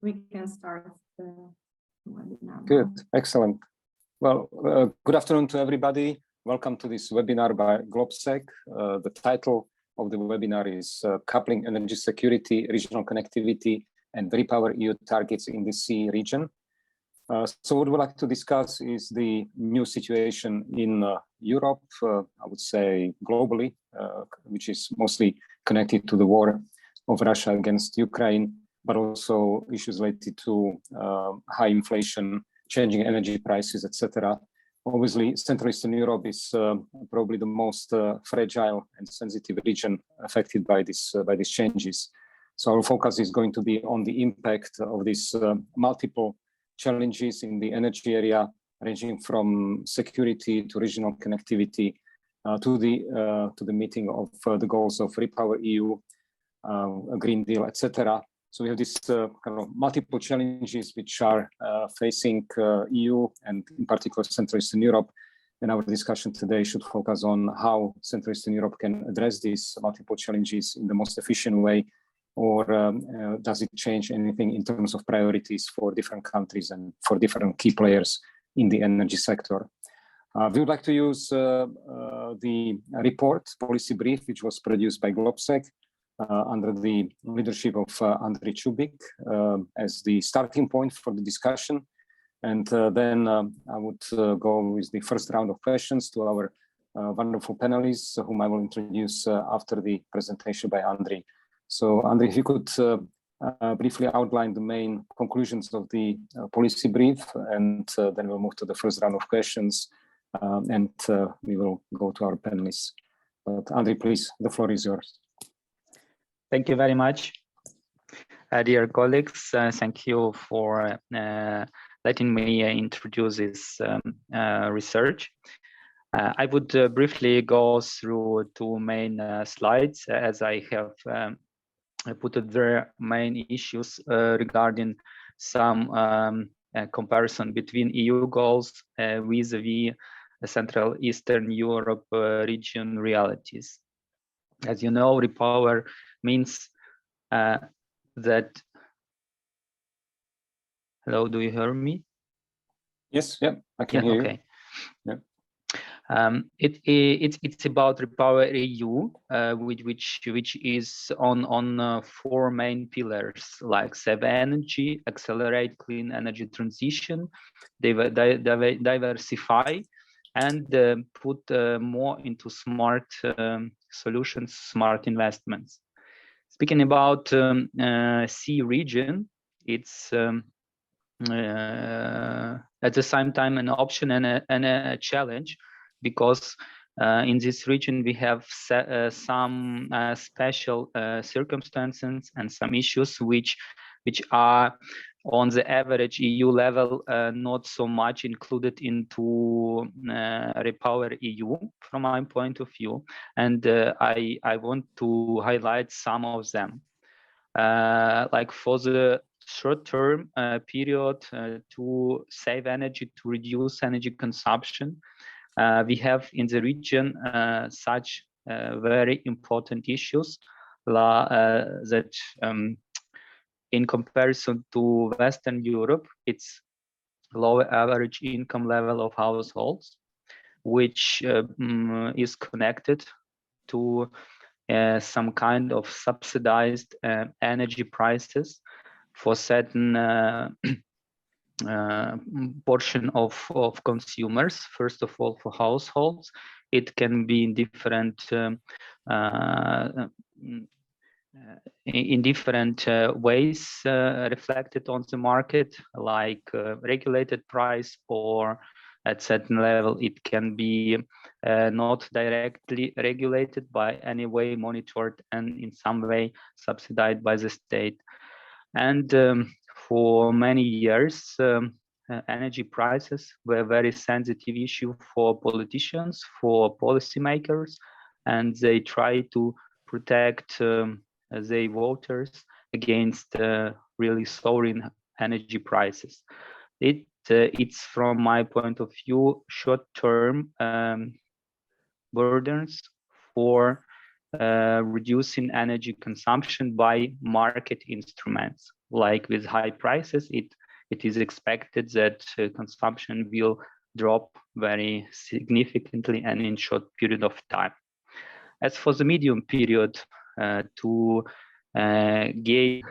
We can start the webinar. Good, excellent. Well, good afternoon to everybody. Welcome to this webinar by GlobSec. The title of the webinar is Coupling Energy Security, Regional Connectivity and REPowerEU Targets in the CEE region. So what we'd like to discuss is the new situation in Europe, I would say globally, which is mostly connected to the war of Russia against Ukraine, but also issues related to high inflation, changing energy prices, etc. Obviously, Central Eastern Europe is probably the most fragile and sensitive region affected by these changes. So our focus is going to be on the impact of these multiple challenges in the energy area, ranging from security to regional connectivity to the meeting of the goals of REPowerEU, a Green Deal, etc. So we have this kind of multiple challenges which are facing EU and in particular Central Eastern Europe. And our discussion today should focus on how Central Eastern Europe can address these multiple challenges in the most efficient way, or does it change anything in terms of priorities for different countries and for different key players in the energy sector. We would like to use the report, policy brief, which was produced by GlobSec under the leadership of Andrej Čubík as the starting point for the discussion. And then I would go with the first round of questions to our wonderful panelists, whom I will introduce after the presentation by Andrej. So Andrej, if you could briefly outline the main conclusions of the policy brief, and then we'll move to the first round of questions, and we will go to our panelists. But Andrej, please, the floor is yours. Thank you very much, dear colleagues. Thank you for letting me introduce this research. I would briefly go through two main slides, as I have put their main issues regarding some comparison between EU goals vis-à-vis Central Eastern Europe region realities. As you know, REPower means that. Hello, do you hear me? Yes, yeah, I can hear okay. you. Yeah. It's about REPower EU, which is on four main pillars, like save energy, accelerate clean energy transition, diversify, and put more into smart solutions, smart investments. Speaking about CEE region, it's at the same time an option and a challenge, because in this region we have some special circumstances and some issues which are on the average EU level not so much included into REPower EU from my point of view, and I want to highlight some of them. Like for the short-term period to save energy, to reduce energy consumption, we have in the region such very important issues that in comparison to Western Europe, it's lower average income level of households, which is connected to some kind of subsidized energy prices for certain portion of consumers. First of all, for households, it can be in different ways reflected on the market, like regulated price, or at certain level it can be not directly regulated by any way, monitored and in some way subsidized by the state. And for many years energy prices were a very sensitive issue for politicians, for policymakers, and they try to protect their voters against really soaring energy prices. It's from my point of view short-term burdens for reducing energy consumption by market instruments. Like with high prices, it is expected that consumption will drop very significantly and in short period of time. As for the medium period, to gain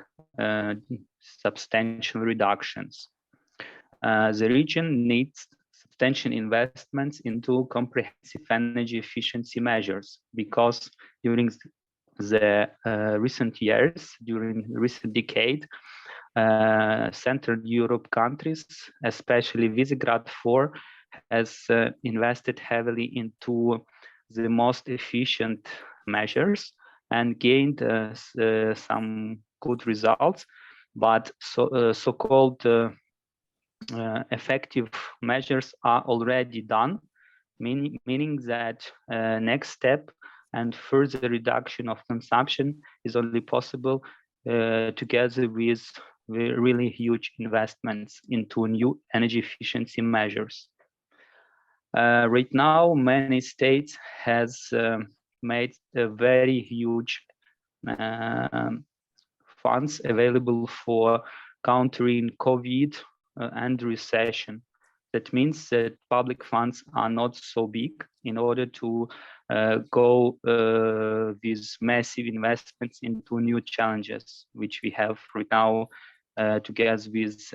substantial reductions, the region needs substantial investments into comprehensive energy efficiency measures, because during the recent years, during recent decade, Central Europe countries, especially Visegrad 4, has invested heavily into the most efficient measures and gained some good results, but so-called effective measures are already done, meaning that next step and further reduction of consumption is only possible together with really huge investments into new energy efficiency measures. Right now, many states has made a very huge funds available for countering COVID and recession. That means that public funds are not so big in order to go with massive investments into new challenges, which we have right now together with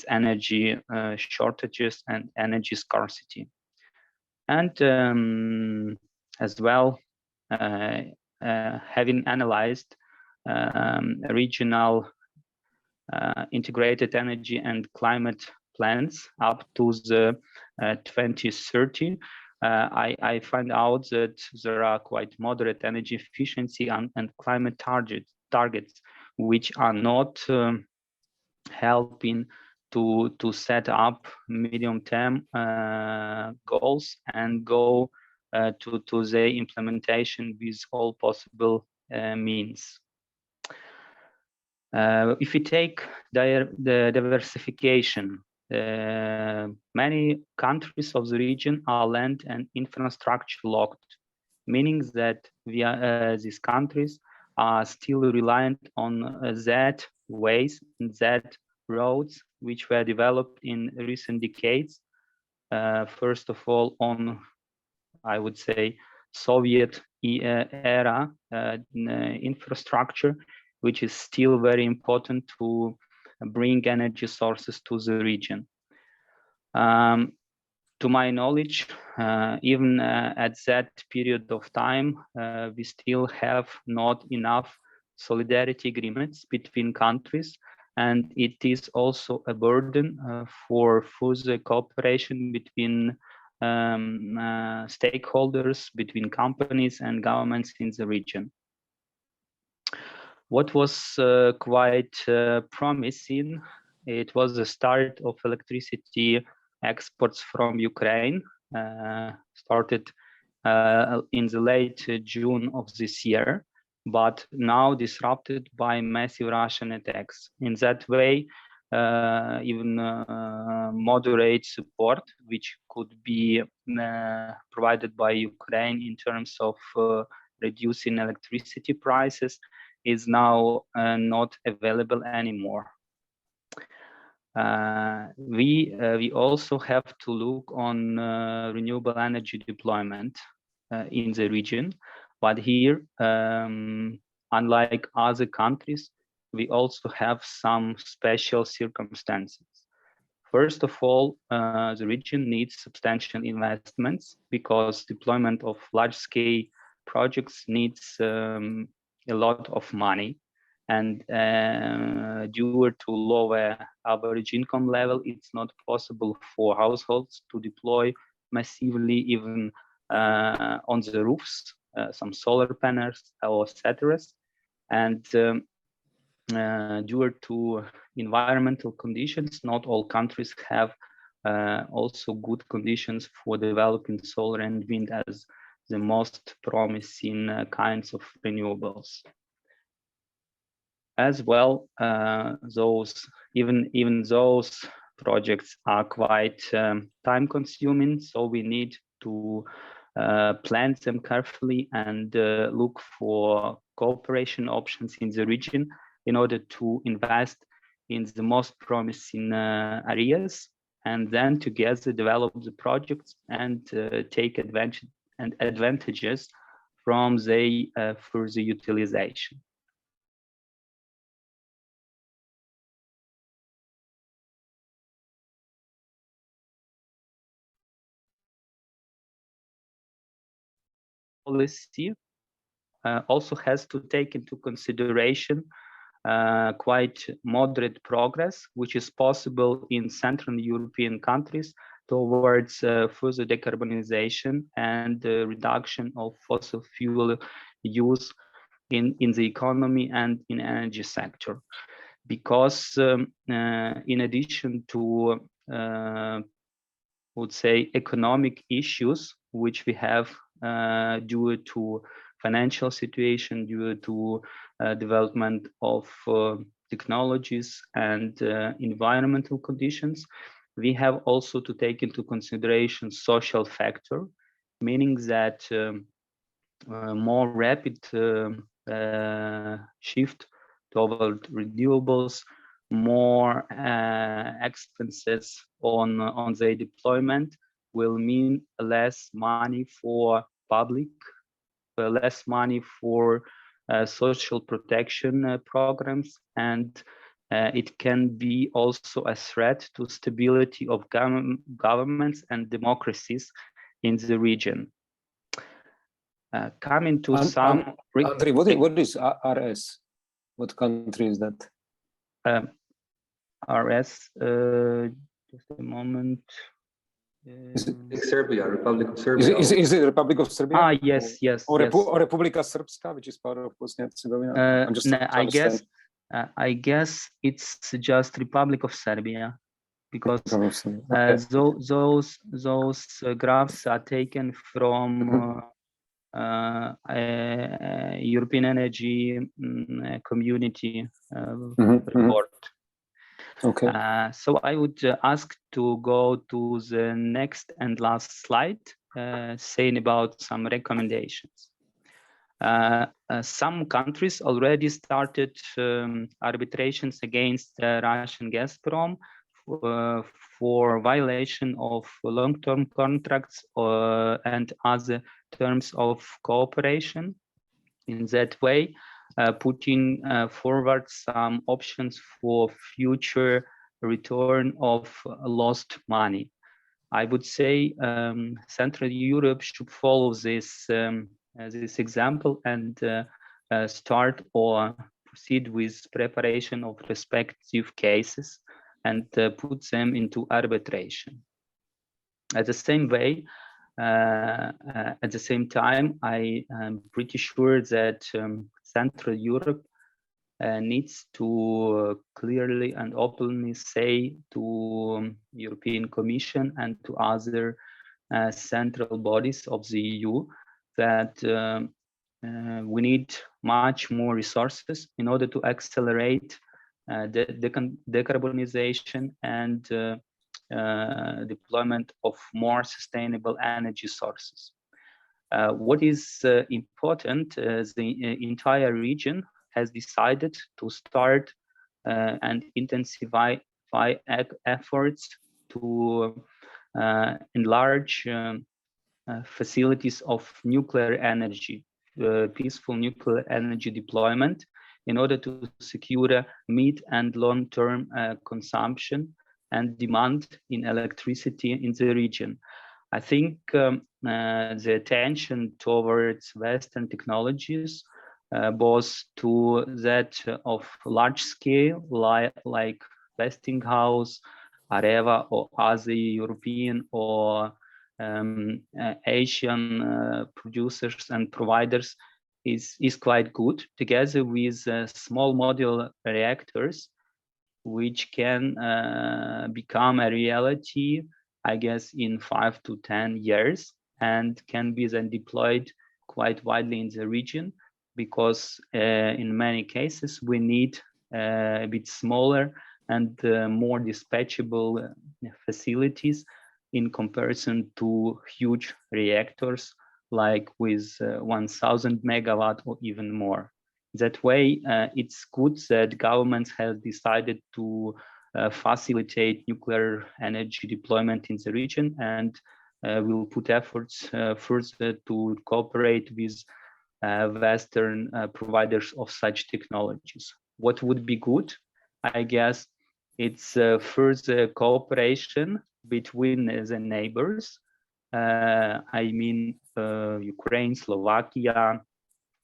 energy shortages and energy scarcity. And as well, having analyzed regional integrated energy and climate plans up to the 2030, I find out that there are quite moderate energy efficiency and climate targets, which are not helping to set up medium-term goals and go to the implementation with all possible means. If we take the diversification, many countries of the region are land and infrastructure locked, meaning that these countries are still reliant on that ways and that roads which were developed in recent decades. First of all, on, I would say, Soviet era infrastructure, which is still very important to bring energy sources to the region. To my knowledge, even at that period of time, we still have not enough solidarity agreements between countries, and it is also a burden for further cooperation between stakeholders, between companies and governments in the region. What was quite promising, it was the start of electricity exports from Ukraine, started in the late June of this year, but now disrupted by massive Russian attacks. In that way, even moderate support, which could be provided by Ukraine in terms of reducing electricity prices, is now not available anymore. We also have to look on renewable energy deployment in the region, but here, unlike other countries, we also have some special circumstances. First of all, the region needs substantial investments because deployment of large-scale projects needs a lot of money, and due to lower average income level, it's not possible for households to deploy massively even on the roofs, some solar panels or etc. And due to environmental conditions, not all countries have also good conditions for developing solar and wind as the most promising kinds of renewables. As well, even those projects are quite time-consuming, so we need to plan them carefully and look for cooperation options in the region in order to invest in the most promising areas, and then together develop the projects and take advantages from the further utilization. Policy also has to take into consideration quite moderate progress, which is possible in Central European countries towards further decarbonization and reduction of fossil fuel use in the economy and in energy sector. Because in addition to, I would say, economic issues, which we have due to financial situation, due to development of technologies and environmental conditions, we have also to take into consideration social factor, meaning that more rapid shift toward renewables, more expenses on their deployment will mean less money for public, less money for social protection programs, and it can be also a threat to stability of governments and democracies in the region. Coming to some... Andrei, what is RS? What country is that? RS, just a moment. Serbia, Republic of Serbia. Is it Republic of Serbia? Ah, yes, yes. Or, yes. or Republika Srpska, which is part of Bosnia and Herzegovina? No, I guess it's just Republic of Serbia, because those graphs are taken from European Energy Community report. Okay. So I would ask to go to the next and last slide, saying about some recommendations. Some countries already started arbitrations against Russian Gazprom for violation of long-term contracts and other terms of cooperation. In that way, putting forward some options for future return of lost money. I would say Central Europe should follow this this example and start or proceed with preparation of respective cases and put them into arbitration. At the same way, at the same time, I am pretty sure that Central Europe needs to clearly and openly say to European Commission and to other central bodies of the EU that we need much more resources in order to accelerate the decarbonization and deployment of more sustainable energy sources. What is important, the entire region has decided to start and intensify efforts to enlarge facilities of nuclear energy, peaceful nuclear energy deployment, in order to secure mid and long-term consumption and demand in electricity in the region. I think the attention towards Western technologies, both to that of large scale, like Westinghouse, Areva, or other European or Asian producers and providers, is quite good, together with small modular reactors, which can become a reality, I guess, in 5 to 10 years, and can be then deployed quite widely in the region, because in many cases we need a bit smaller and more dispatchable facilities in comparison to huge reactors like with 1,000 megawatt or even more. That way, it's good that governments have decided to facilitate nuclear energy deployment in the region, and will put efforts further to cooperate with Western providers of such technologies. What would be good? I guess it's further cooperation between the neighbors. I mean, Ukraine, Slovakia,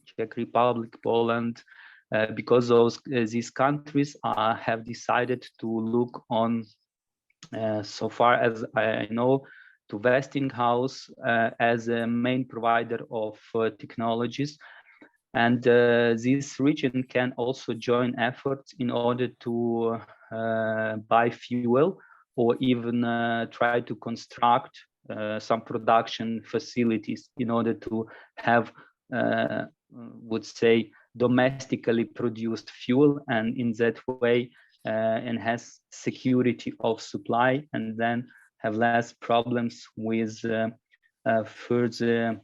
Czech Republic, Poland, because these countries have decided to look on, so far as I know, to Westinghouse as a main provider of technologies. And this region can also join efforts in order to buy fuel or even try to construct some production facilities in order to have, would say, domestically produced fuel, and in that way enhance security of supply, and then have less problems with further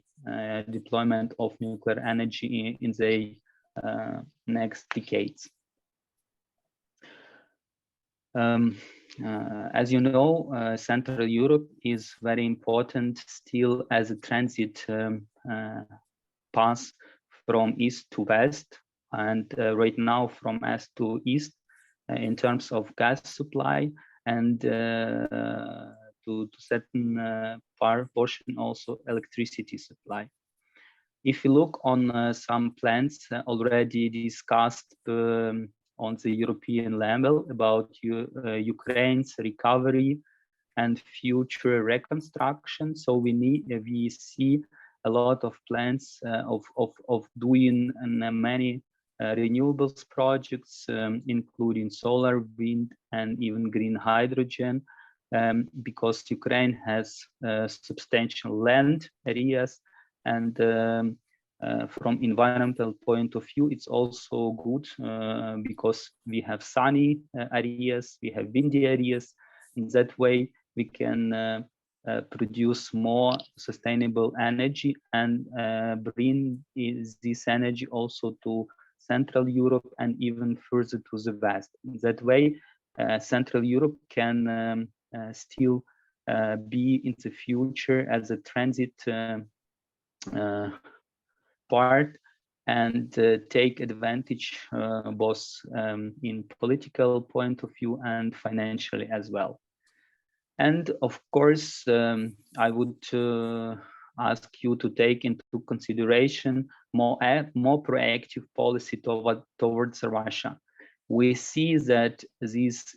deployment of nuclear energy in the next decades. As you know, Central Europe is very important still as a transit path from east to west, and right now from west to east in terms of gas supply, and to certain portion also electricity supply. If you look on some plans already discussed on the European level about Ukraine's recovery and future reconstruction, so we see a lot of plans of doing many renewables projects, including solar, wind, and even green hydrogen, because Ukraine has substantial land areas, and from environmental point of view, it's also good because we have sunny areas, we have windy areas. In that way, we can produce more sustainable energy and bring this energy also to Central Europe and even further to the west. In that way, Central Europe can still be in the future as a transit part, and take advantage both in political point of view and financially as well. And of course, I would ask you to take into consideration more proactive policy towards Russia. We see that this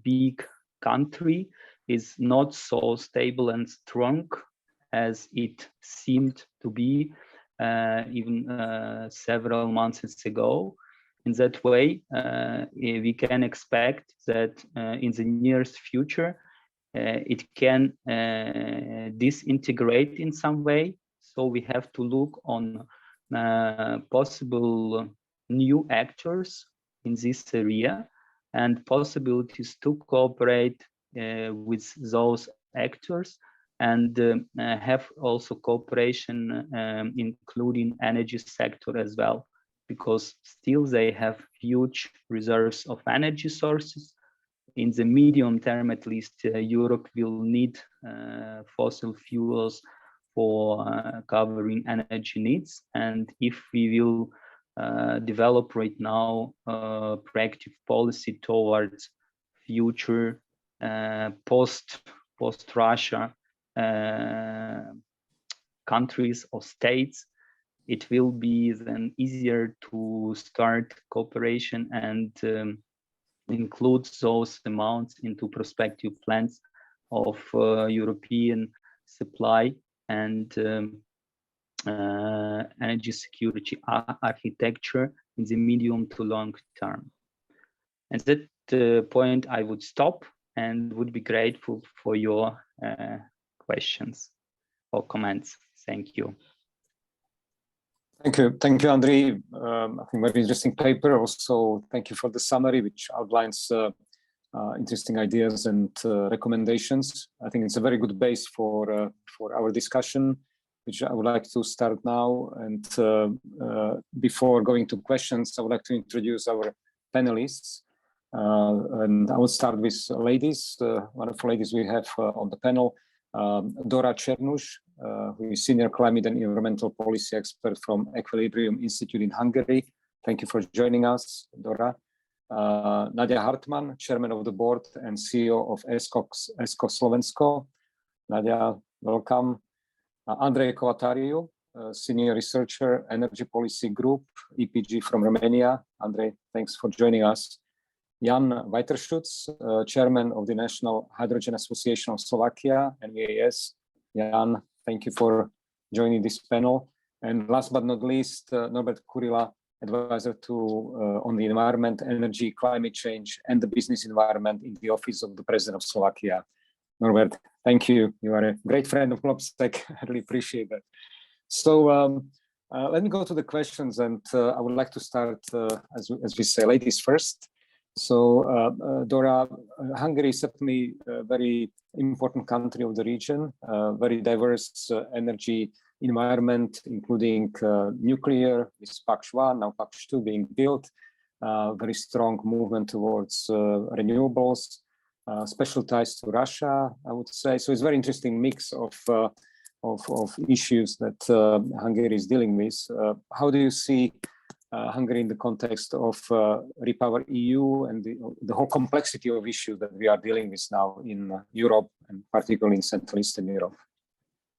big country is not so stable and strong as it seemed to be even several months ago. In that way, we can expect that in the nearest future, it can disintegrate in some way. So we have to look on possible new actors in this area and possibilities to cooperate with those actors, and have also cooperation including energy sector as well, because still they have huge reserves of energy sources. In the medium term, at least, Europe will need fossil fuels for covering energy needs. And if we will develop right now proactive policy towards future post-Russia countries or states, it will be then easier to start cooperation and include those amounts into prospective plans of European supply and energy security architecture in the medium to long term. At that point, I would stop and would be grateful for your questions or comments. Thank you. Thank you, Andriy. I think very interesting paper. Also, thank you for the summary, which outlines interesting ideas and recommendations. I think it's a very good base for our discussion. which I would like to start now. And before going to questions, I would like to introduce our panelists. And I will start with ladies. One of the ladies we have on the panel, Dora Černuš, who is Senior Climate and Environmental Policy Expert from Equilibrium Institute in Hungary. Thank you for joining us, Dora. Nadia Hartmann, Chairman of the Board and CEO of ESCO Slovensko. Nadia, welcome. Andrei Kovatariu, Senior Researcher, Energy Policy Group, EPG from Romania. Andrei, thanks for joining us. Jan Weiterschutz, Chairman of the National Hydrogen Association of Slovakia, NVAS. Jan, thank you for joining this panel. And last but not least, Norbert Kurila, Advisor to on the environment, energy, climate change, and the business environment in the Office of the President of Slovakia. Norbert, thank you. You are a great friend of GlobSec. I really appreciate that. So let me go to the questions, and I would like to start, as we say, ladies first. So Dora, Hungary is certainly a very important country of the region, very diverse energy environment, including nuclear, with PAX 1, now PAX 2 being built, very strong movement towards renewables, special ties to Russia, I would say. So it's a very interesting mix of issues that Hungary is dealing with. How do you see Hungary in the context of Repower EU and the whole complexity of issues that we are dealing with now in Europe, and particularly in Central Eastern Europe?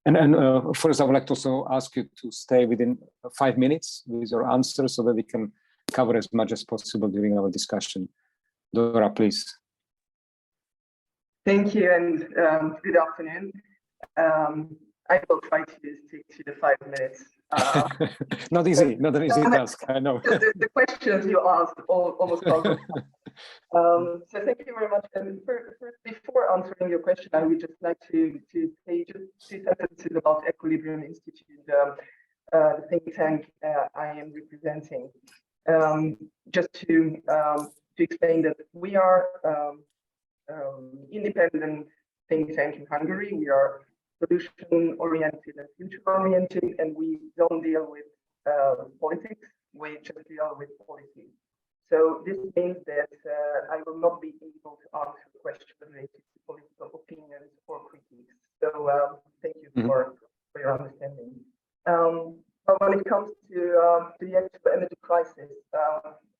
And first, I would like to also ask you to stay within 5 minutes with your answers so that we can cover as much as possible during our discussion. Dora, please. Thank you, and good afternoon. I will try to stick to the 5 minutes. Not easy, not an easy task, I know. The questions you asked almost puzzled. So thank you very much. And first, before answering your question, I would just like to say just 2 sentences about Equilibrium Institute, the think tank I am representing. Just to explain that we are independent think tank in Hungary. We are solution-oriented and future-oriented, and we don't deal with politics. We just deal with policy. So this means that I will not be able to answer questions related to political opinions or critiques. So thank you for your understanding. But when it comes to the actual energy crisis,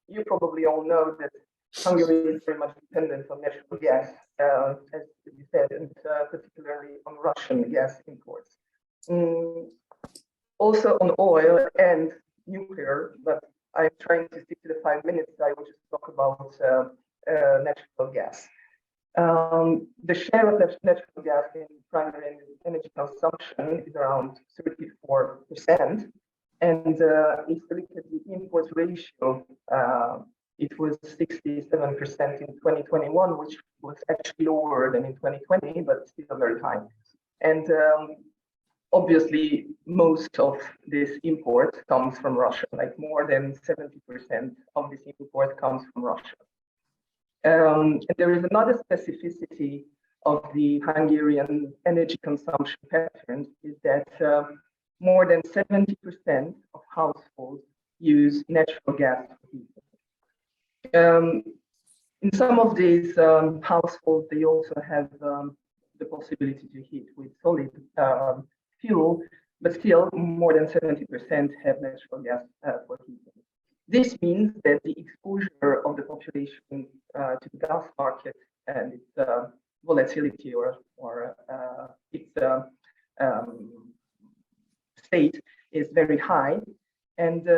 you probably all know that Hungary is very much dependent on natural gas, as you said, and particularly on Russian gas imports. Also on oil and nuclear, but I'm trying to stick to the 5 minutes. I will just talk about natural gas. The share of natural gas in primary energy consumption is around 34%. And if you look at the import ratio, it was 67% in 2021, which was actually lower than in 2020, but still very high. And obviously, most of this import comes from Russia, like more than 70% of this import comes from Russia. And there is another specificity of the Hungarian energy consumption patterns is that more than 70% of households use natural gas for heating. In some of these households, they also have the possibility to heat with solid fuel, but still more than 70% have natural gas for heating. This means that the exposure of the population to the gas market and its volatility or its state is very high, and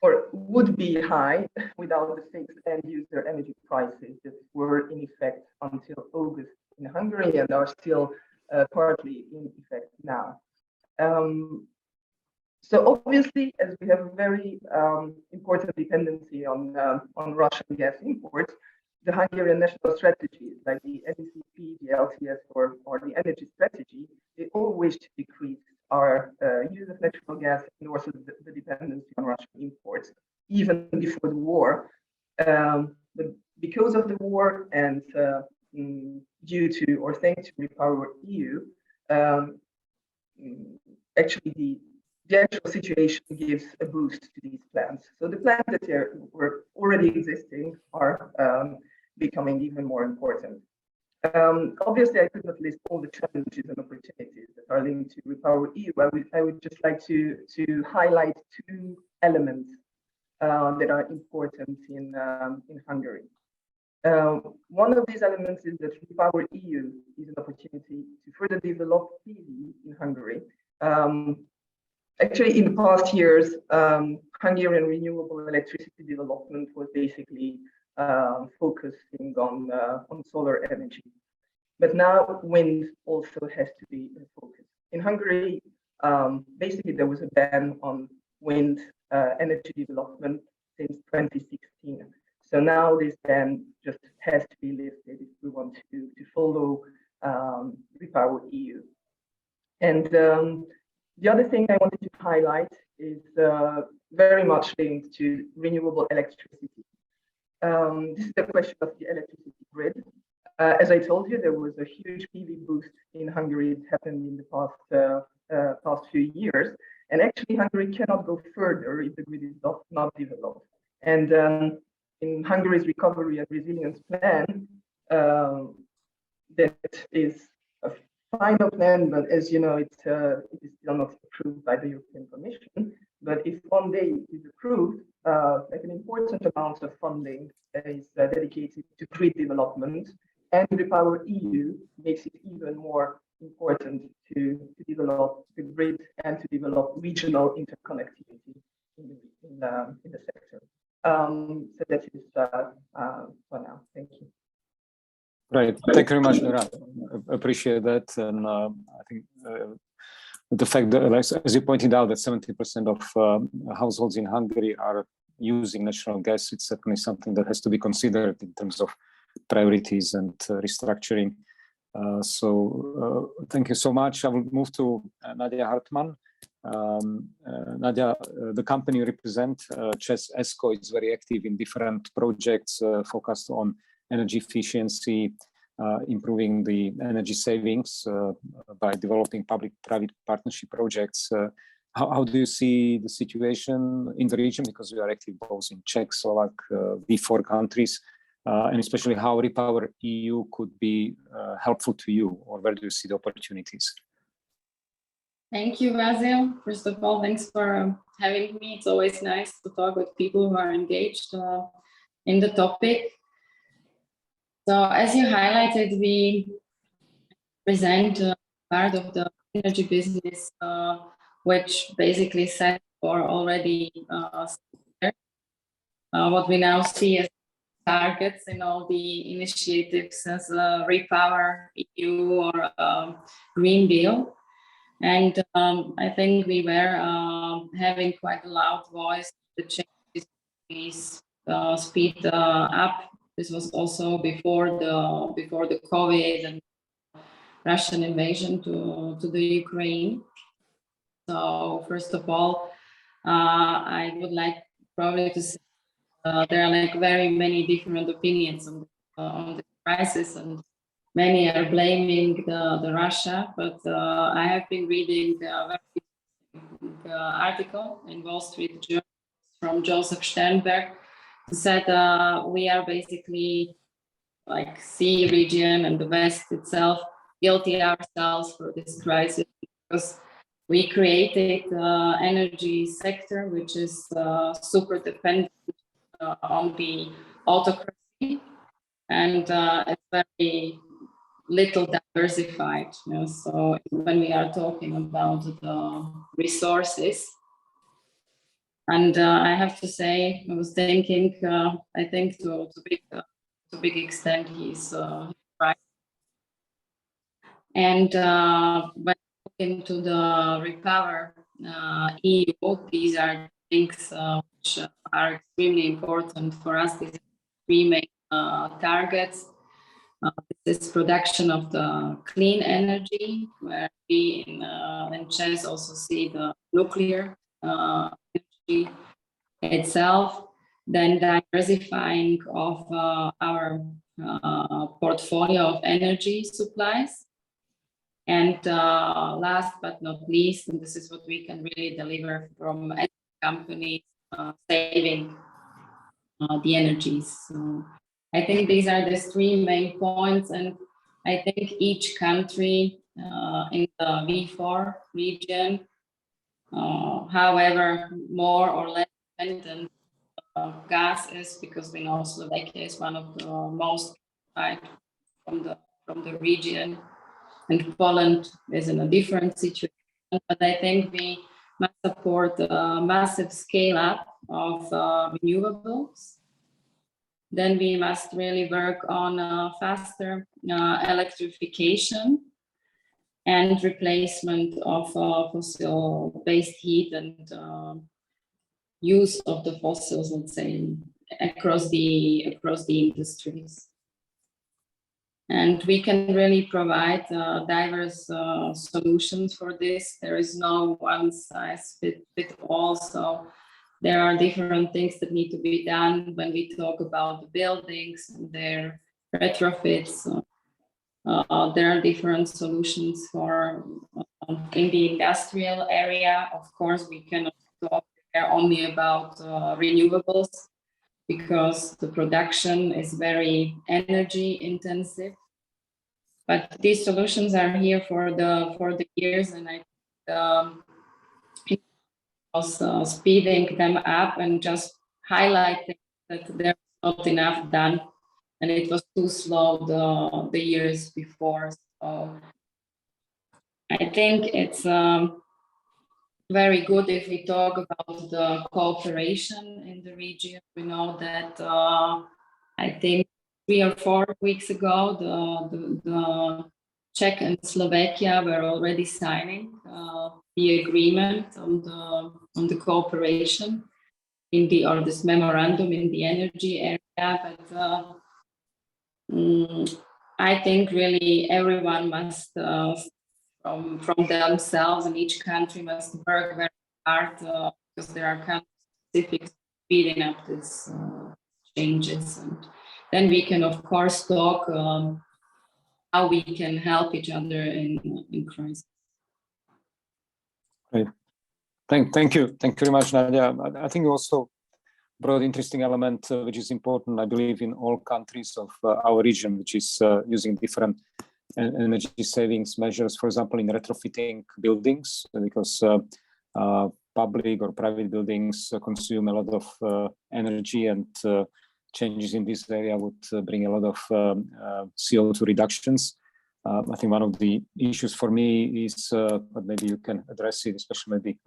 or would be high without the fixed end user energy prices that were in effect until August in Hungary and are still partly in effect now. So obviously, as we have a very important dependency on Russian gas imports, the Hungarian national strategies like the NECP, the LTS, or the energy strategy, they all wish to decrease our use of natural gas and also the dependency on Russian imports, even before the war. But because of the war and due to or thanks to Repower EU, actually the actual situation gives a boost to these plans. So the plans that were already existing are becoming even more important. Obviously, I could not list all the challenges and opportunities that are linked to Repower EU. I would just like to highlight two elements that are important in Hungary. One of these elements is that Repower EU is an opportunity to further develop PV in Hungary. Actually, in the past years, Hungarian renewable electricity development was basically focusing on solar energy. But now wind also has to be in focus. In Hungary, basically there was a ban on wind energy development since 2016. So now this ban just has to be lifted if we want to follow Repower EU. And the other thing I wanted to highlight is very much linked to renewable electricity. This is the question of the electricity grid. As I told you, there was a huge PV boost in Hungary. It happened in the past few years. And actually, Hungary cannot go further if the grid is not developed. And in Hungary's Recovery and Resilience Plan, that is a final plan, but as you know, it is still not approved by the European Commission. But if one day it is approved, like an important amount of funding is dedicated to grid development, and Repower EU makes it even more important to develop the grid and to develop regional interconnectivity in the sector. So that is for now. Thank you. Right. Thank you very much, Nora. Appreciate that. And I think the fact that, as you pointed out, that 70% of households in Hungary are using natural gas, it's certainly something that has to be considered in terms of priorities and restructuring. So thank you so much. I will move to Nadia Hartmann. Nadia, the company you represent, CEZ ESCO, is very active in different projects focused on energy efficiency, improving the energy savings by developing public-private partnership projects. How do you see the situation in the region? Because we are active both in Czech, Slovak, V4 countries, and especially how Repower EU could be helpful to you, or where do you see the opportunities? Thank you, Vasil. First of all, thanks for having me. It's always nice to talk with people who are engaged in the topic. So as you highlighted, we present part of the energy business, which basically set for already what we now see as targets in all the initiatives as Repower EU or Green Deal. And I think we were having quite a loud voice. The changes speed up. This was also before the COVID and Russian invasion to the Ukraine. So first of all, I would like probably to say there are like very many different opinions on the crisis, and many are blaming the Russia. But I have been reading a very article in Wall Street Journal from Joseph Sternberg, who said we are basically like CEE region and the West itself guilty ourselves for this crisis, because we created energy sector which is super dependent on the autocracy, and it's very little diversified. You know? So when we are talking about the resources, and I have to say, I was thinking, I think to a big extent, he's right. And when looking to the Repower EU, these are things which are extremely important for us. These are three main targets. This is production of the clean energy, where we in CEZ also see the nuclear energy itself. Then diversifying of our portfolio of energy supplies. And last but not least, and this is what we can really deliver from any company, saving the energies. So I think these are the three main points, and I think each country in the V4 region, however more or less dependent gas is, because we know Slovakia is one of the most from the region, and Poland is in a different situation. But I think we must support a massive scale up of renewables. Then we must really work on faster electrification and replacement of fossil-based heat and use of the fossils, let's say, across the industries. And we can really provide diverse solutions for this. There is no one size fit all. So there are different things that need to be done when we talk about the buildings and their retrofits. There are different solutions for in the industrial area. Of course, we cannot talk only about renewables, because the production is very energy intensive. But these solutions are here for the years, and I was speeding them up and just highlighting that there's not enough done, and it was too slow the years before. So I think it's very good if we talk about the cooperation in the region. We know that I think 3 or 4 weeks ago, the Czech and Slovakia were already signing the agreement on the cooperation in this memorandum in the energy area. But I think really everyone must from themselves, and each country must work very hard because there are country-specific speeding up these changes. And then we can, of course, talk how we can help each other in crisis. Great. Thank you very much, Nadia. I think you also brought interesting element, which is important, I believe, in all countries of our region, which is using different energy savings measures, for example, in retrofitting buildings, because public or private buildings consume a lot of energy, and changes in this area would bring a lot of CO2 reductions. I think one of the issues for me is, but maybe you can address it, especially maybe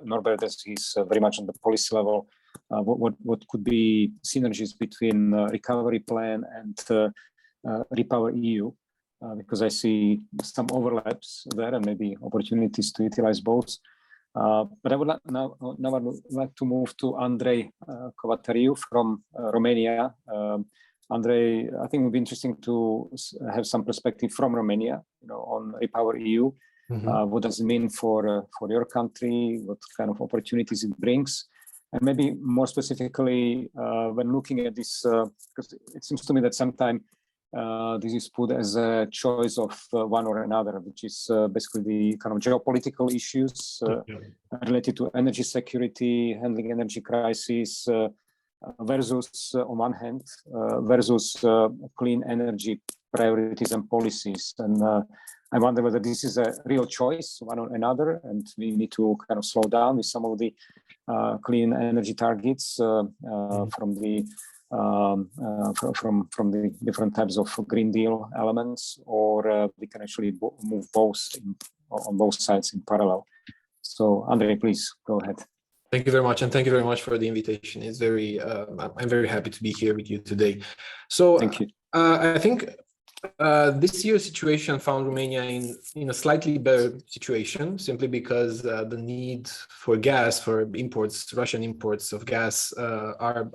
Norbert, as he's very much on the policy level, what could be synergies between recovery plan and Repower EU, because I see some overlaps there and maybe opportunities to utilize both. But I would now I would like to move to Andrei Kovatariu from Romania. Andrei, I think it would be interesting to have some perspective from Romania, on Repower EU. Mm-hmm. What does it mean for your country? What kind of opportunities it brings? And maybe more specifically, when looking at this, because it seems to me that sometimes this is put as a choice of one or another, which is basically the kind of geopolitical issues related to energy security, handling energy crisis, versus on one hand, versus clean energy priorities and policies. And I wonder whether this is a real choice, one or another, and we need to kind of slow down with some of the clean energy targets from the different types of Green Deal elements, or we can actually move both on both sides in parallel. So, Andrei, please go ahead. Thank you very much, and thank you very much for the invitation. It's I'm very happy to be here with you today. So, thank you. I think this year's situation found Romania in a slightly better situation, simply because the need for gas, for imports, Russian imports of gas, are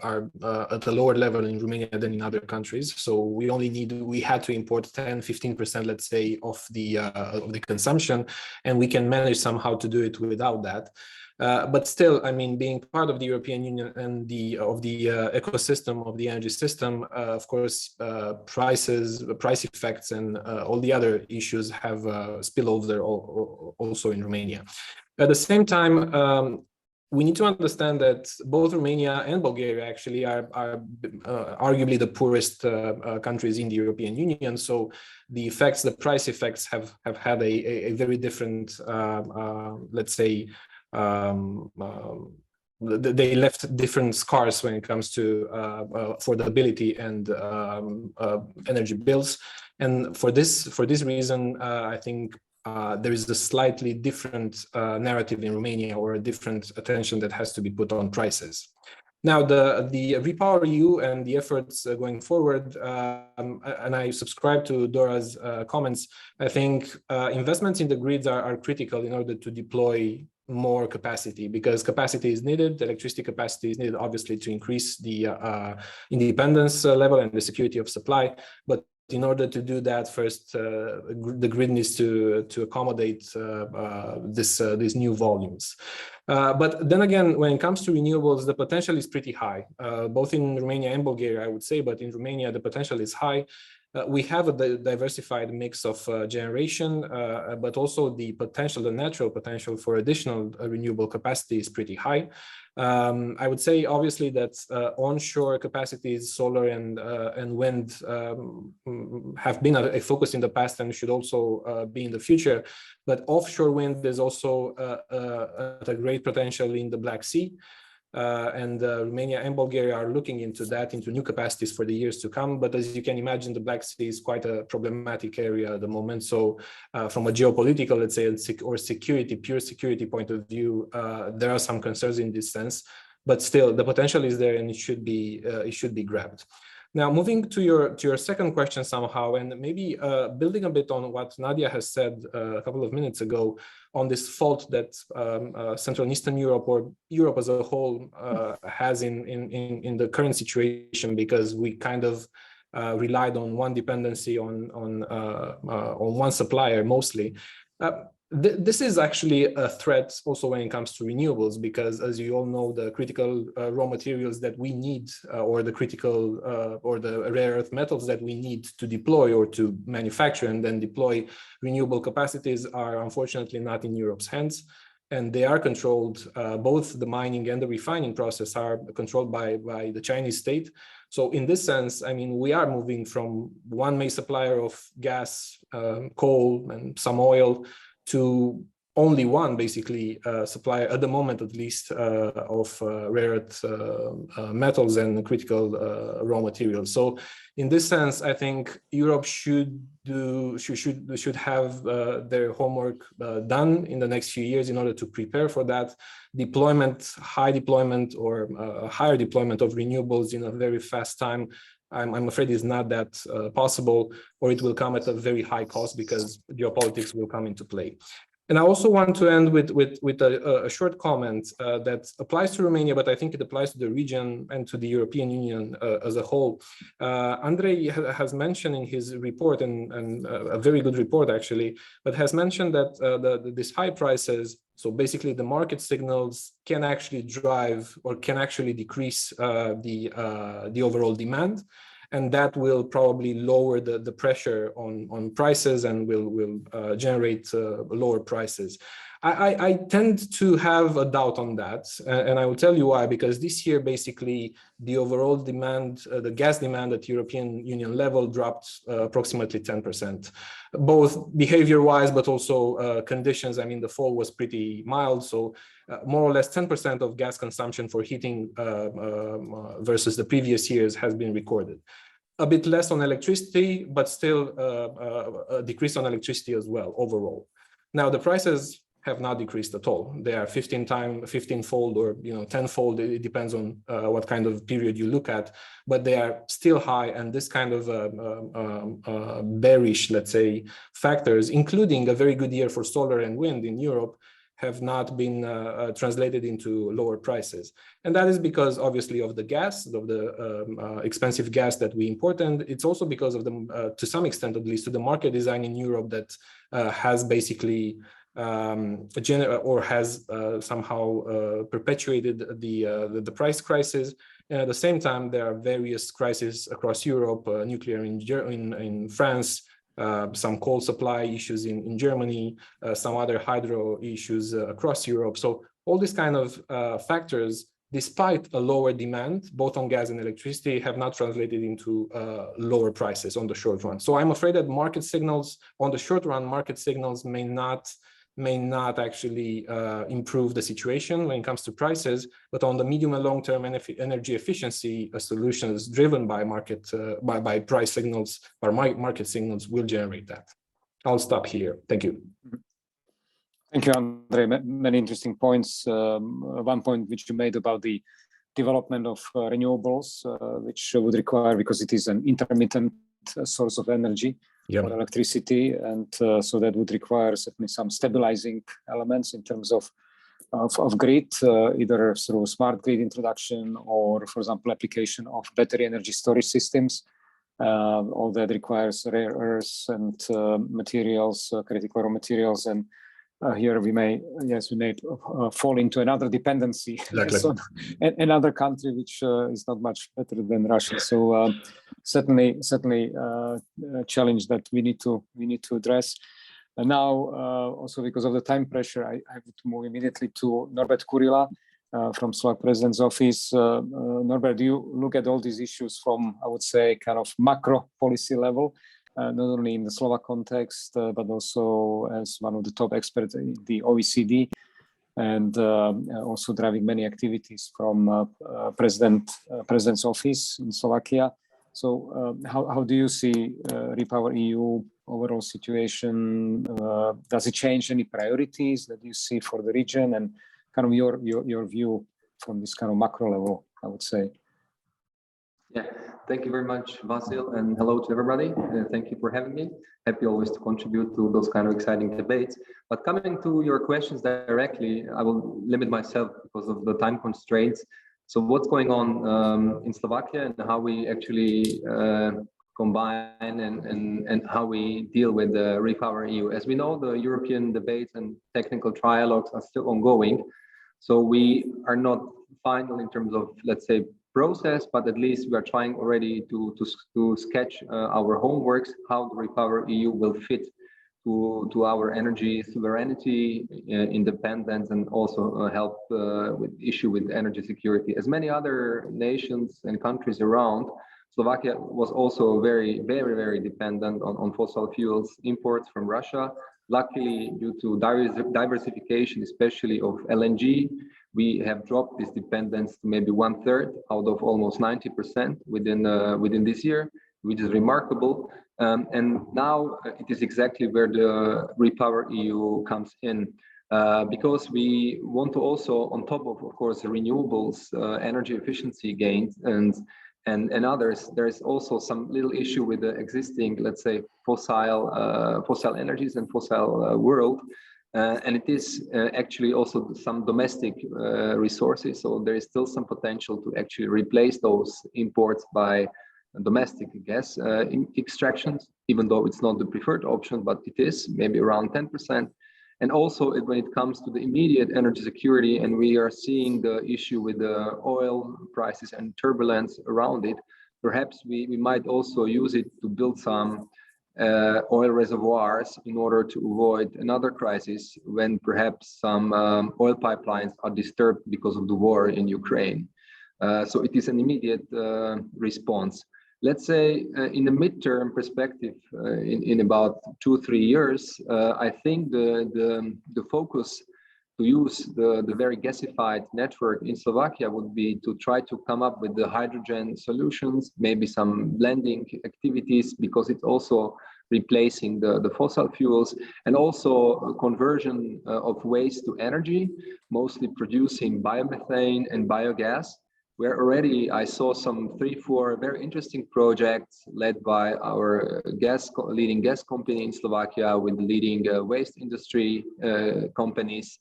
at a lower level in Romania than in other countries. So we had to import 10-15%, let's say, of the consumption, and we can manage somehow to do it without that. But still, I mean, being part of the European Union and of the ecosystem of the energy system, of course, price effects and all the other issues have spillover also in Romania. At the same time, we need to understand that both Romania and Bulgaria actually are arguably the poorest countries in the European Union. So the price effects have had a very different, let's say, they left different scars when it comes to affordability and energy bills. And for this reason, I think there is a slightly different narrative in Romania, or a different attention that has to be put on prices. Now, the Repower EU and the efforts going forward, and I subscribe to Dora's comments. I think investments in the grids are critical in order to deploy more capacity, because capacity is needed. Electricity capacity is needed, obviously, to increase the independence level and the security of supply. But in order to do that, first, the grid needs to accommodate these new volumes. But then again, when it comes to renewables, the potential is pretty high, both in Romania and Bulgaria, I would say. But in Romania, the potential is high. We have a diversified mix of generation, but also the natural potential for additional renewable capacity is pretty high. I would say, obviously, that onshore capacities, solar and wind, have been a focus in the past and should also be in the future. But offshore wind is also a great potential in the Black Sea. And Romania and Bulgaria are looking into new capacities for the years to come. But as you can imagine, the Black Sea is quite a problematic area at the moment. So from a geopolitical, let's say, or pure security point of view, there are some concerns in this sense. But still, the potential is there, and it should be grabbed. Now, moving to your second question somehow, and maybe building a bit on what Nadia has said a couple of minutes ago on this fault that Central and Eastern Europe, or Europe as a whole, has in the current situation, because we kind of relied on one dependency on one supplier mostly. This is actually a threat also when it comes to renewables, because, as you all know, the critical raw materials that we need, or the critical or the rare earth metals that we need to deploy or to manufacture and then deploy renewable capacities, are unfortunately not in Europe's hands. And they are controlled, both the mining and the refining process are controlled by the Chinese state. So in this sense, I mean, we are moving from one main supplier of gas, coal, and some oil, to only one, basically, supplier at the moment, at least, of rare earth metals and critical raw materials. So in this sense, I think Europe should have their homework done in the next few years in order to prepare for that high deployment or higher deployment of renewables in a very fast time. I'm afraid it's not that possible, or it will come at a very high cost, because geopolitics will come into play. And I also want to end with a short comment that applies to Romania, but I think it applies to the region and to the European Union as a whole. Andrei has mentioned in his report, and a very good report actually, but has mentioned that these high prices, so basically the market signals, can actually drive or can actually decrease the overall demand. And that will probably lower the pressure on prices and will generate lower prices. I tend to have a doubt on that, and I will tell you why. Because this year, basically, the overall demand, the gas demand at European Union level, dropped approximately 10%, both behavior-wise, but also conditions. I mean, the fall was pretty mild, so more or less 10% of gas consumption for heating versus the previous years has been recorded. A bit less on electricity, but still a decrease on electricity as well overall. Now, the prices have not decreased at all. They are 15-fold or 10-fold. It depends on what kind of period you look at, but they are still high. And this kind of bearish, let's say, factors, including a very good year for solar and wind in Europe, have not been translated into lower prices. And that is because, obviously, of the gas, of the expensive gas that we import. And it's also because of the, to some extent, at least, to the market design in Europe that has basically or has somehow perpetuated the price crisis. And at the same time, there are various crises across Europe, nuclear in France, some coal supply issues in Germany, some other hydro issues across Europe. So all these kind of factors, despite a lower demand, both on gas and electricity, have not translated into lower prices on the short run. So I'm afraid that market signals on the short run, market signals may not actually improve the situation when it comes to prices, but on the medium and long term energy efficiency solutions driven by market by price signals or market signals will generate that. I'll stop here. Thank you. Thank you, Andre. Many interesting points. One point which you made about the development of renewables, which would require, because it is an intermittent source of energy, for electricity, and so that would require certainly some stabilizing elements in terms of grid, either through smart grid introduction or, for example, application of battery energy storage systems. All that requires rare earths and materials, critical raw materials, and here we may fall into another dependency, on another country which is not much better than Russia. So certainly a challenge that we need to address. And now also because of the time pressure, I have to move immediately to Norbert Kurila from Slovak President's Office. Norbert, do you look at all these issues from, I would say, kind of macro policy level? Not only in the Slovak context, but also as one of the top experts in the OECD, and also driving many activities from President's Office in Slovakia. So how do you see Repower EU overall situation? Does it change any priorities that you see for the region, and kind of your view from this kind of macro level, I would say? Yeah, thank you very much, Vasil, and hello to everybody. Thank you for having me. Happy always to contribute to those kind of exciting debates. But coming to your questions directly, I will limit myself because of the time constraints. So what's going on in Slovakia and how we actually combine and how we deal with the Repower EU. As we know, the European debates and technical trialogues are still ongoing. So we are not final in terms of, let's say, process, but at least we are trying already to sketch our homeworks, how the Repower EU will fit to our energy sovereignty, independence, and also help with issue with energy security. As many other nations and countries around, Slovakia was also very, very, very dependent on fossil fuels imports from Russia. Luckily, due to diversification, especially of LNG, we have dropped this dependence to maybe 1/3 out of almost 90% within this year, which is remarkable. And now it is exactly where the Repower EU comes in, because we want to also, on top of course, the renewables, energy efficiency gains and others, there is also some little issue with the existing, let's say, fossil energies and fossil world. And it is actually also some domestic resources. So there is still some potential to actually replace those imports by domestic gas extractions, even though it's not the preferred option, but it is maybe around 10%. And also when it comes to the immediate energy security, and we are seeing the issue with the oil prices and turbulence around it, perhaps we might also use it to build some oil reservoirs in order to avoid another crisis when perhaps some oil pipelines are disturbed because of the war in Ukraine. So it is an immediate response. Let's say in the midterm perspective, in about 2-3 years, I think the focus to use the very gasified network in Slovakia would be to try to come up with the hydrogen solutions, maybe some blending activities, because it's also replacing the fossil fuels, and also a conversion of waste to energy, mostly producing biomethane and biogas, where already I saw some 3-4 very interesting projects led by our leading gas company in Slovakia with leading waste industry companies.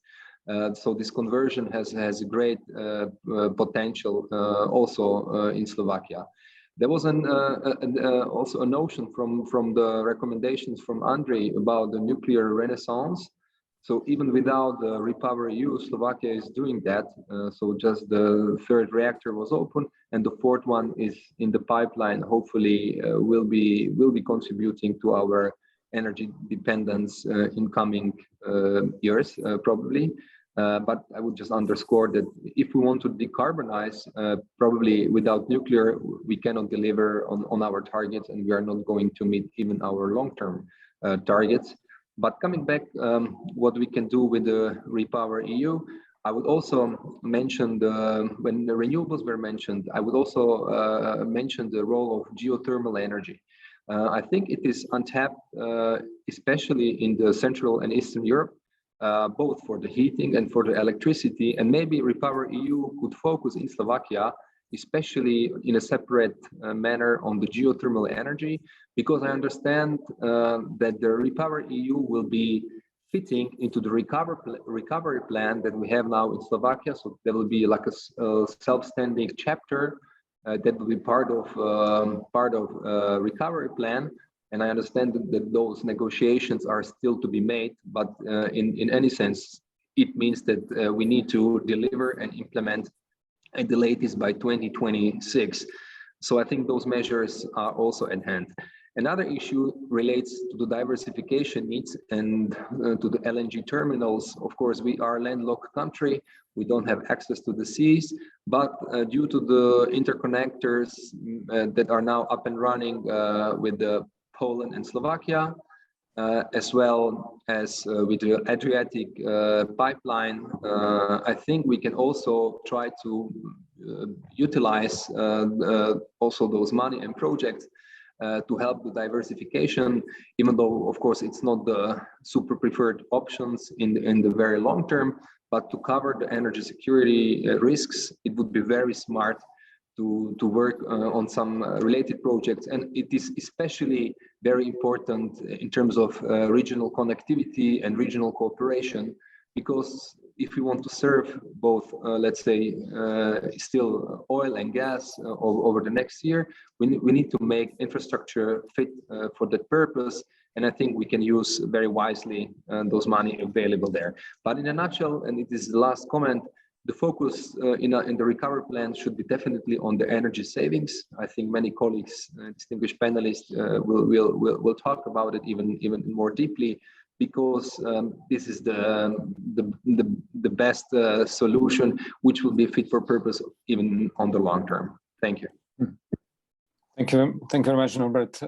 So this conversion has a great potential also in Slovakia. There was also a notion from the recommendations from Andre about the nuclear renaissance. So even without the Repower EU, Slovakia is doing that. So just the third reactor was open, and the fourth one is in the pipeline. Hopefully, will be contributing to our energy dependence in coming years, probably. But I would just underscore that if we want to decarbonize, probably without nuclear, we cannot deliver on our targets, and we are not going to meet even our long-term targets. But coming back, what we can do with the Repower EU, I would also mention when the renewables were mentioned, I would also mention the role of geothermal energy. I think it is untapped, especially in the Central and Eastern Europe, both for the heating and for the electricity. And maybe Repower EU could focus in Slovakia, especially in a separate manner on the geothermal energy, because I understand that the Repower EU will be fitting into the recovery plan that we have now in Slovakia. So there will be like a self-standing chapter that will be part of recovery plan. And I understand that those negotiations are still to be made, but in any sense, it means that we need to deliver and implement at the latest by 2026. So I think those measures are also at hand. Another issue relates to the diversification needs and to the LNG terminals. Of course, we are a landlocked country. We don't have access to the seas, but due to the interconnectors that are now up and running with Poland and Slovakia, as well as with the Adriatic pipeline, I think we can also try to utilize also those money and projects to help the diversification, even though, of course, it's not the super preferred options in the very long term, but to cover the energy security risks, it would be very smart to work on some related projects. And it is especially very important in terms of regional connectivity and regional cooperation, because if we want to serve both, let's say, still oil and gas over the next year, we need to make infrastructure fit for that purpose. And I think we can use very wisely those money available there. But in a nutshell, and it is the last comment, the focus in the recovery plan should be definitely on the energy savings. I think many colleagues, distinguished panelists, will talk about it even more deeply, because this is the best solution, which will be fit for purpose even on the long term. Thank you. Thank you very much, Norbert.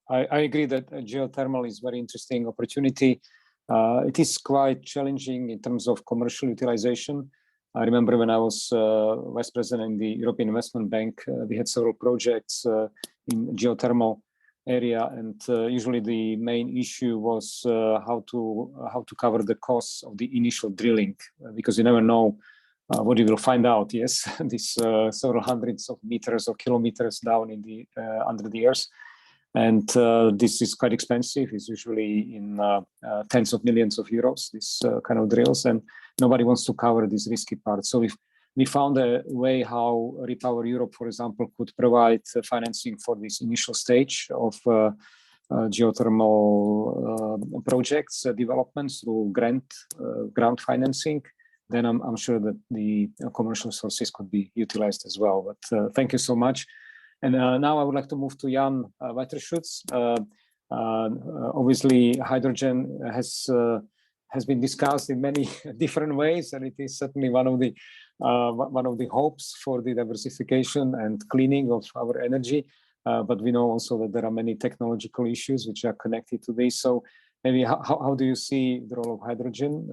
I agree that geothermal is a very interesting opportunity. It is quite challenging in terms of commercial utilization. I remember when I was vice president in the European Investment Bank, we had several projects in geothermal area, and usually the main issue was how to cover the costs of the initial drilling, because you never know what you will find out. Yes, these several hundreds of meters or kilometers down in the under the earth, and this is quite expensive. It's usually in tens of millions of euros, this kind of drills, and nobody wants to cover this risky part. So if we found a way how Repower Europe, for example, could provide financing for this initial stage of geothermal projects developments through grant financing, then I'm sure that the commercial sources could be utilized as well. But thank you so much. And now I would like to move to Jan Weiterschutz. Obviously, hydrogen has been discussed in many different ways, and it is certainly one of the hopes for the diversification and cleaning of our energy. But we know also that there are many technological issues which are connected to this. So maybe how do you see the role of hydrogen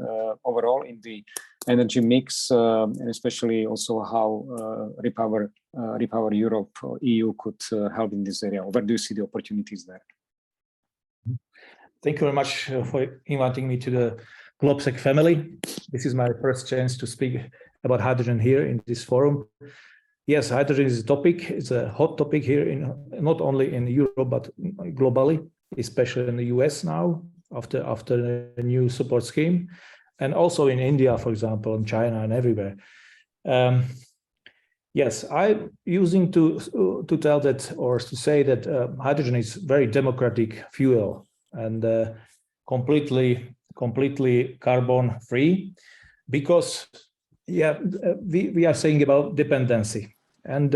overall in the energy mix, and especially also how Repower Europe or EU could help in this area? Where do you see the opportunities there? Thank you very much for inviting me to the GlobSec family. This is my first chance to speak about hydrogen here in this forum. Yes, hydrogen is a topic. It's a hot topic here, not only in Europe, but globally, especially in the US now, after the new support scheme, and also in India, for example, in China and everywhere. Yes, I'm using to tell that, or to say that hydrogen is very democratic fuel and completely completely carbon free, because we are saying about dependency, and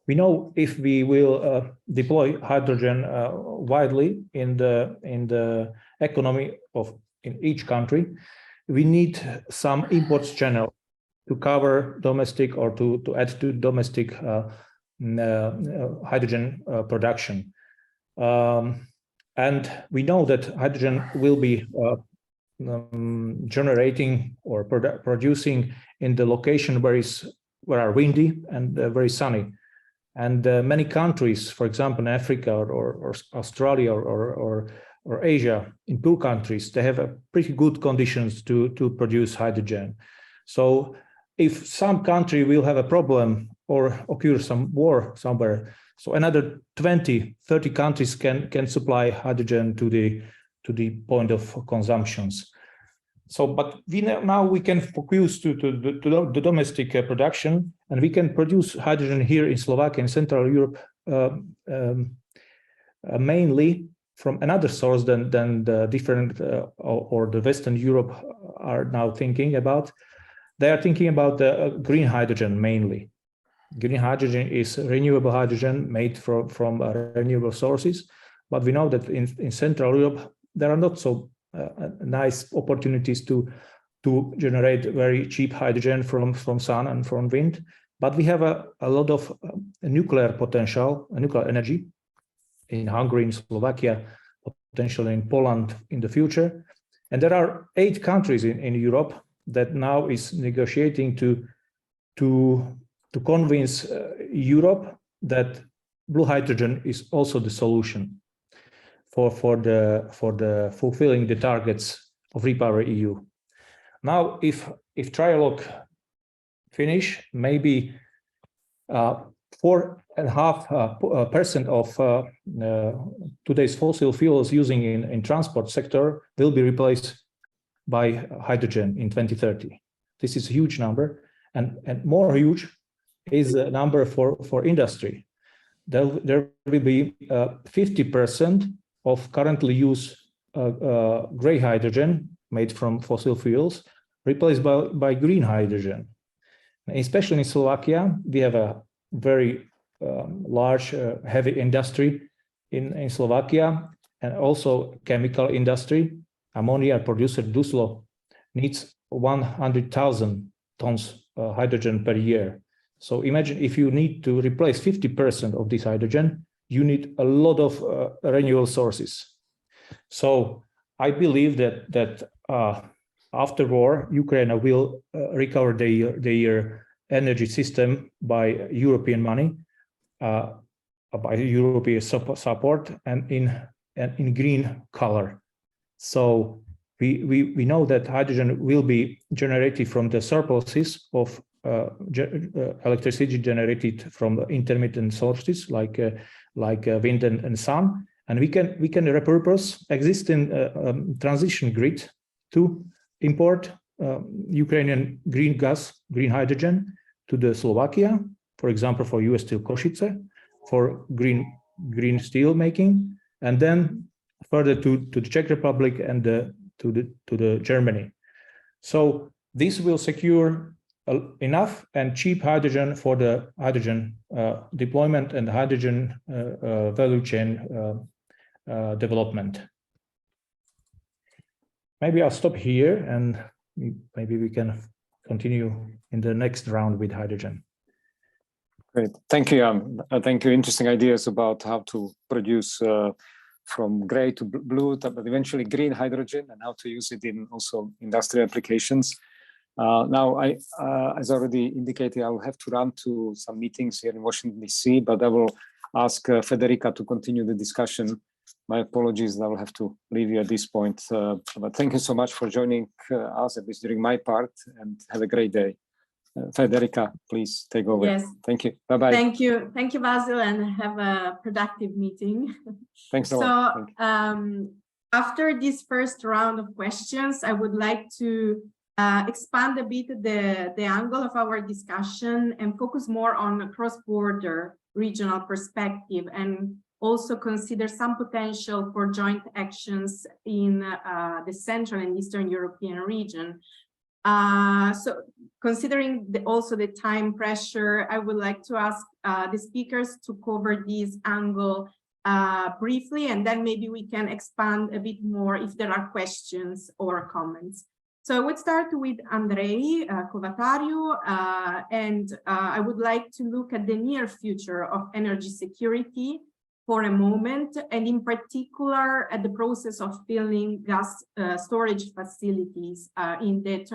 we know if we will deploy hydrogen widely in the economy in each country, we need some imports channel to cover domestic or to add to domestic hydrogen production. And we know that hydrogen will be generating or producing in the location where are windy and very sunny. And many countries, for example, in Africa or Australia or Asia, in poor countries, they have pretty good conditions to produce hydrogen. So if some country will have a problem or occur some war somewhere, so another 20, 30 countries can supply hydrogen to the point of consumptions. So, but now we can focus to the domestic production, and we can produce hydrogen here in Slovakia and Central Europe mainly from another source than the different or the Western Europe are now thinking about. They are thinking about the green hydrogen mainly. Green hydrogen is renewable hydrogen made from renewable sources, but we know that in Central Europe there are not so nice opportunities to generate very cheap hydrogen from sun and from wind. But we have a lot of nuclear potential, nuclear energy in Hungary, in Slovakia, potentially in Poland in the future. And there are 8 countries in Europe that now is negotiating to convince Europe that blue hydrogen is also the solution for the fulfilling the targets of Repower EU. Now, if trialogue finish, maybe 4.5% of today's fossil fuels using in transport sector will be replaced by hydrogen in 2030. This is a huge number, and more huge is a number for industry. There will be 50% of currently used gray hydrogen made from fossil fuels replaced by green hydrogen. Especially in Slovakia, we have a very large heavy industry in Slovakia, and also chemical industry. Ammonia producer Duslo needs 100,000 tons hydrogen per year. So imagine if you need to replace 50% of this hydrogen, you need a lot of renewable sources. So I believe that after war, Ukraine will recover their energy system by European money, by European support, and in green color. So we know that hydrogen will be generated from the surpluses of electricity generated from intermittent sources like wind and sun, and we can repurpose existing transition grid to import Ukrainian green gas, green hydrogen to the Slovakia, for example, for US Steel Košice, for green steel making, and then further to the Czech Republic and to the Germany. So this will secure enough and cheap hydrogen for the hydrogen deployment and hydrogen value chain development. Maybe I'll stop here, and maybe we can continue in the next round with hydrogen. Great, thank you, Jan. Thank you. Interesting ideas about how to produce from gray to blue, but eventually green hydrogen, and how to use it in also industrial applications. Now, as already indicated, I will have to run to some meetings here in Washington, D.C., but I will ask Federica to continue the discussion. My apologies, I will have to leave you at this point. But thank you so much for joining us, at least during my part, and have a great day. Federica, please take over. Yes. Thank you. Bye-bye. Thank you, Basil, and have a productive meeting. Thanks a lot. So after this first round of questions, I would like to expand a bit the angle of our discussion and focus more on a cross-border regional perspective, and also consider some potential for joint actions in the Central and Eastern European region. So considering also the time pressure, I would like to ask the speakers to cover this angle briefly, and then maybe we can expand a bit more if there are questions or comments. So I would start with Andrei Covatariu, and I would like to look at the near future of energy security for a moment, and in particular at the process of filling gas storage facilities in the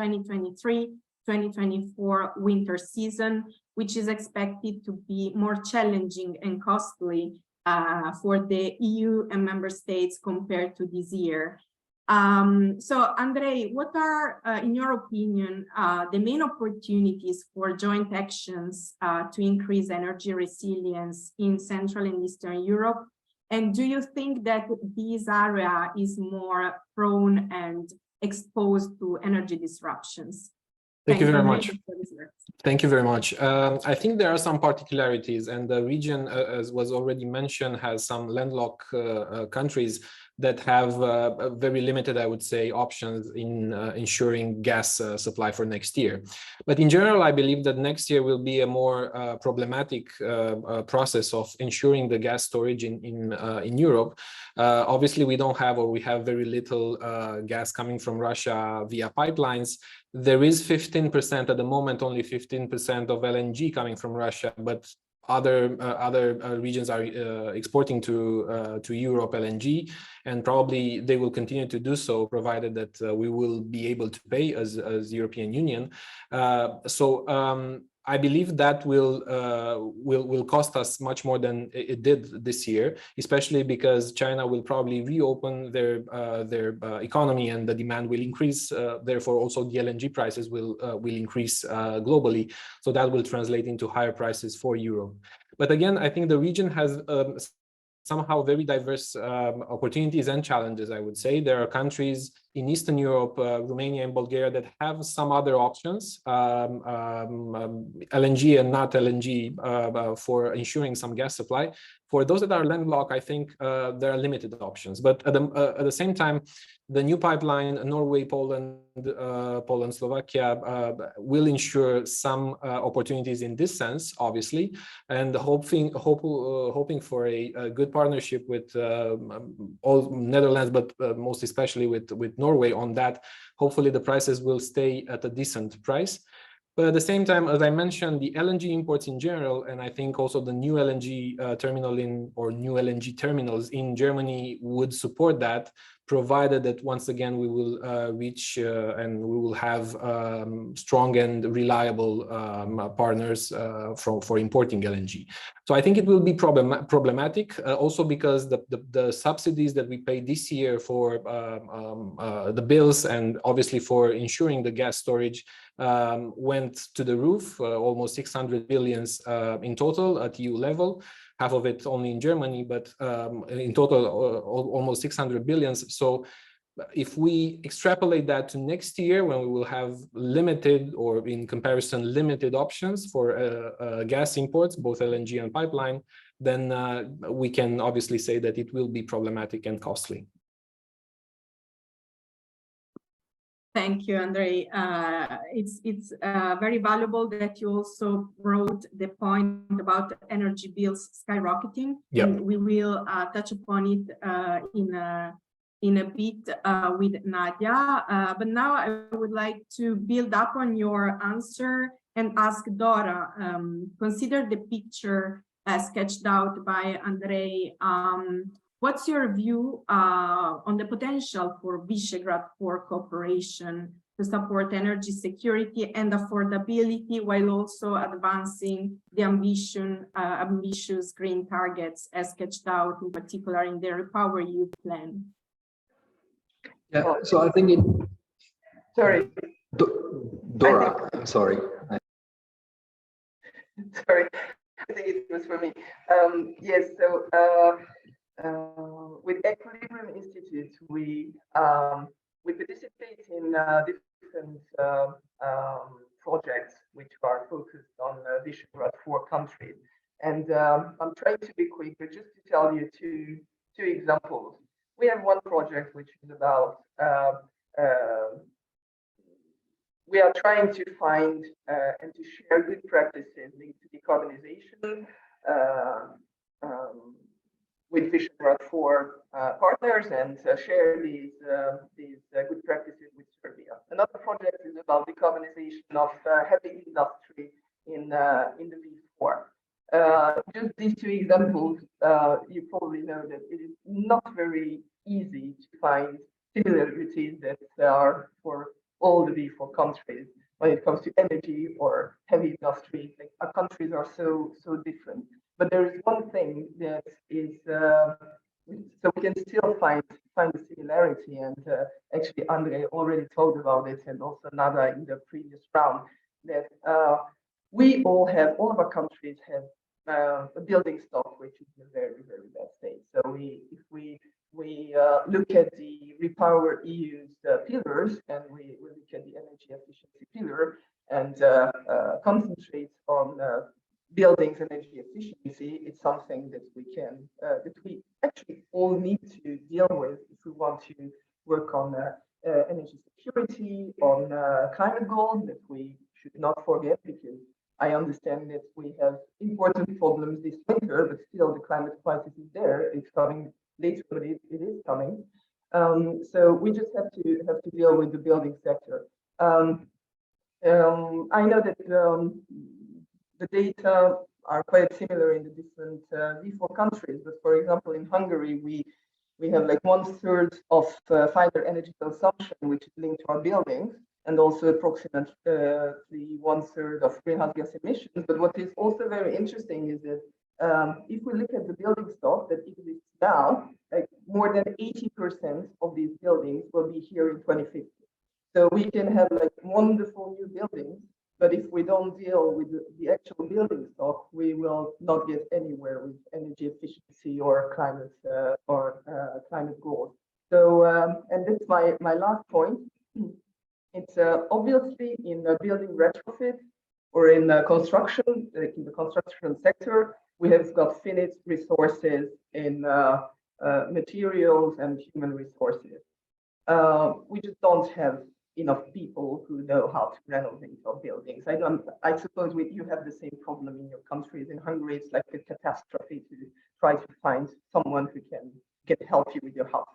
2023-2024 winter season, which is expected to be more challenging and costly for the EU and member states compared to this year. So Andrei, what are, in your opinion, the main opportunities for joint actions to increase energy resilience in Central and Eastern Europe? And do you think that this area is more prone and exposed to energy disruptions? Thank you very much. Thank you very much. I think there are some particularities, and the region, as was already mentioned, has some landlocked countries that have very limited, I would say, options in ensuring gas supply for next year. But in general, I believe that next year will be a more problematic process of ensuring the gas storage in Europe. Obviously, we don't have, or we have very little gas coming from Russia via pipelines. There is 15% at the moment, only 15% of LNG coming from Russia, but other regions are exporting to Europe LNG, and probably they will continue to do so, provided that we will be able to pay as European Union. I believe that will cost us much more than it did this year, especially because China will probably reopen their economy and the demand will increase. Therefore, also the LNG prices will increase globally. So that will translate into higher prices for Europe. But again, I think the region has somehow very diverse opportunities and challenges, I would say. There are countries in Eastern Europe, Romania and Bulgaria, that have some other options, LNG and not LNG, for ensuring some gas supply. For those that are landlocked, I think there are limited options. But at the same time, the new pipeline, Norway, Poland, Slovakia, will ensure some opportunities in this sense, obviously, and hoping for a good partnership with all Netherlands, but most especially with Norway on that. Hopefully the prices will stay at a decent price. But at the same time, as I mentioned, the LNG imports in general, and I think also the new LNG terminal or new LNG terminals in Germany would support that, provided that once again we will reach and we will have strong and reliable partners for importing LNG. So I think it will be problematic also because the subsidies that we paid this year for the bills and obviously for ensuring the gas storage went to the roof, almost 600 billion in total at EU level. Half of it only in Germany, but in total, almost 600 billion. So if we extrapolate that to next year, when we will have limited, or in comparison, limited options for gas imports, both LNG and pipeline, then we can obviously say that it will be problematic and costly. Thank you, Andrei. It's very valuable that you also wrote the point about energy bills skyrocketing. Yeah. And we will touch upon it in a bit with Nadia. But now I would like to build up on your answer and ask Dora, consider the picture sketched out by Andrei. What's your view on the potential for Visegrad 4 cooperation to support energy security and affordability while also advancing the ambitious green targets as sketched out, in particular in the Repower EU plan? Yeah, so I think Sorry. Dora, I'm sorry. Sorry, I think it was for me. Yes, so with Equilibrium Institute, we participate in different projects which are focused on Visegrad 4 countries. And I'm trying to be quick, but just to tell you two examples. We have one project which is about we are trying to find and to share good practices linked to decarbonization with Visegrad 4 partners and share these good practices with Serbia. Another project is about decarbonization of heavy industry in the V4. Just these two examples, you probably know that it is not very easy to find similarities that are for all the V4 countries when it comes to energy or heavy industry. Like, our countries are so different. But there is one thing that is so we can still find the similarity, and actually Andre already talked about it, and also Nada in the previous round, that all of our countries have a building stock which is in a very bad state. So if we look at the Repower EU's pillars, and we look at the energy efficiency pillar and concentrate on buildings energy efficiency, it's something that we actually all need to deal with if we want to work on energy security, on climate goals that we should not forget, because I understand that we have important problems this winter, but still the climate crisis is there. It's coming later, but it is coming. So we just have to deal with the building sector. I know that the data are quite similar in the different V4 countries, but for example, in Hungary, we have like 1/3 of final energy consumption, which is linked to our buildings, and also approximately 1/3 of greenhouse gas emissions. But what is also very interesting is that if we look at the building stock that exists now, like more than 80% of these buildings will be here in 2050. So we can have like wonderful new buildings, but if we don't deal with the actual building stock, we will not get anywhere with energy efficiency or climate goals. So, and that's my last point. It's obviously in building retrofit or in construction, like in the construction sector, we have got finite resources in materials and human resources. We just don't have enough people who know how to renovate our buildings. I suppose you have the same problem in your countries. In Hungary, it's like a catastrophe to try to find someone who can help you with your house.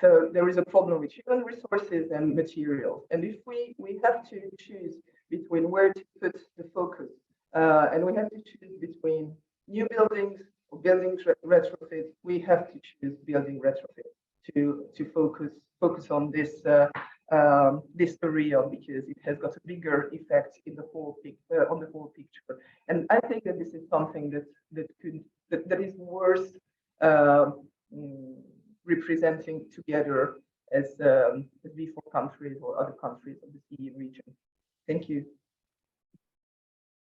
So there is a problem with human resources and materials. And if we have to choose between where to put the focus, and we have to choose between new buildings or building retrofit, we have to choose building retrofit to focus on this this area, because it has got a bigger effect in the whole on the whole picture. And I think that this is something that is worth representing together as V4 countries or other countries of the CEE region. Thank you.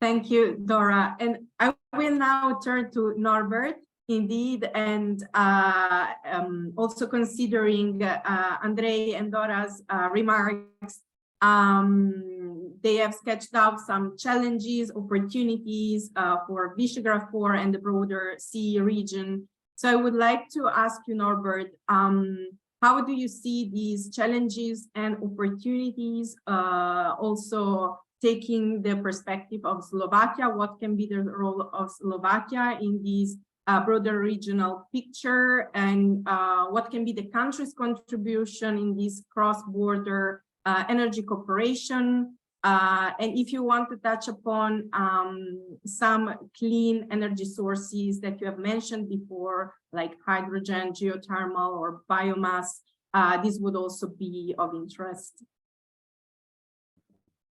Thank you, Dora. And I will now turn to Norbert, indeed, and also considering Andrei and Dora's remarks, they have sketched out some challenges, opportunities for Visegrad 4 and the broader CEE region. So I would like to ask you, Norbert, how do you see these challenges and opportunities, also taking the perspective of Slovakia? What can be the role of Slovakia in these broader regional picture, and what can be the country's contribution in this cross-border energy cooperation? And if you want to touch upon some clean energy sources that you have mentioned before, like hydrogen, geothermal, or biomass, this would also be of interest.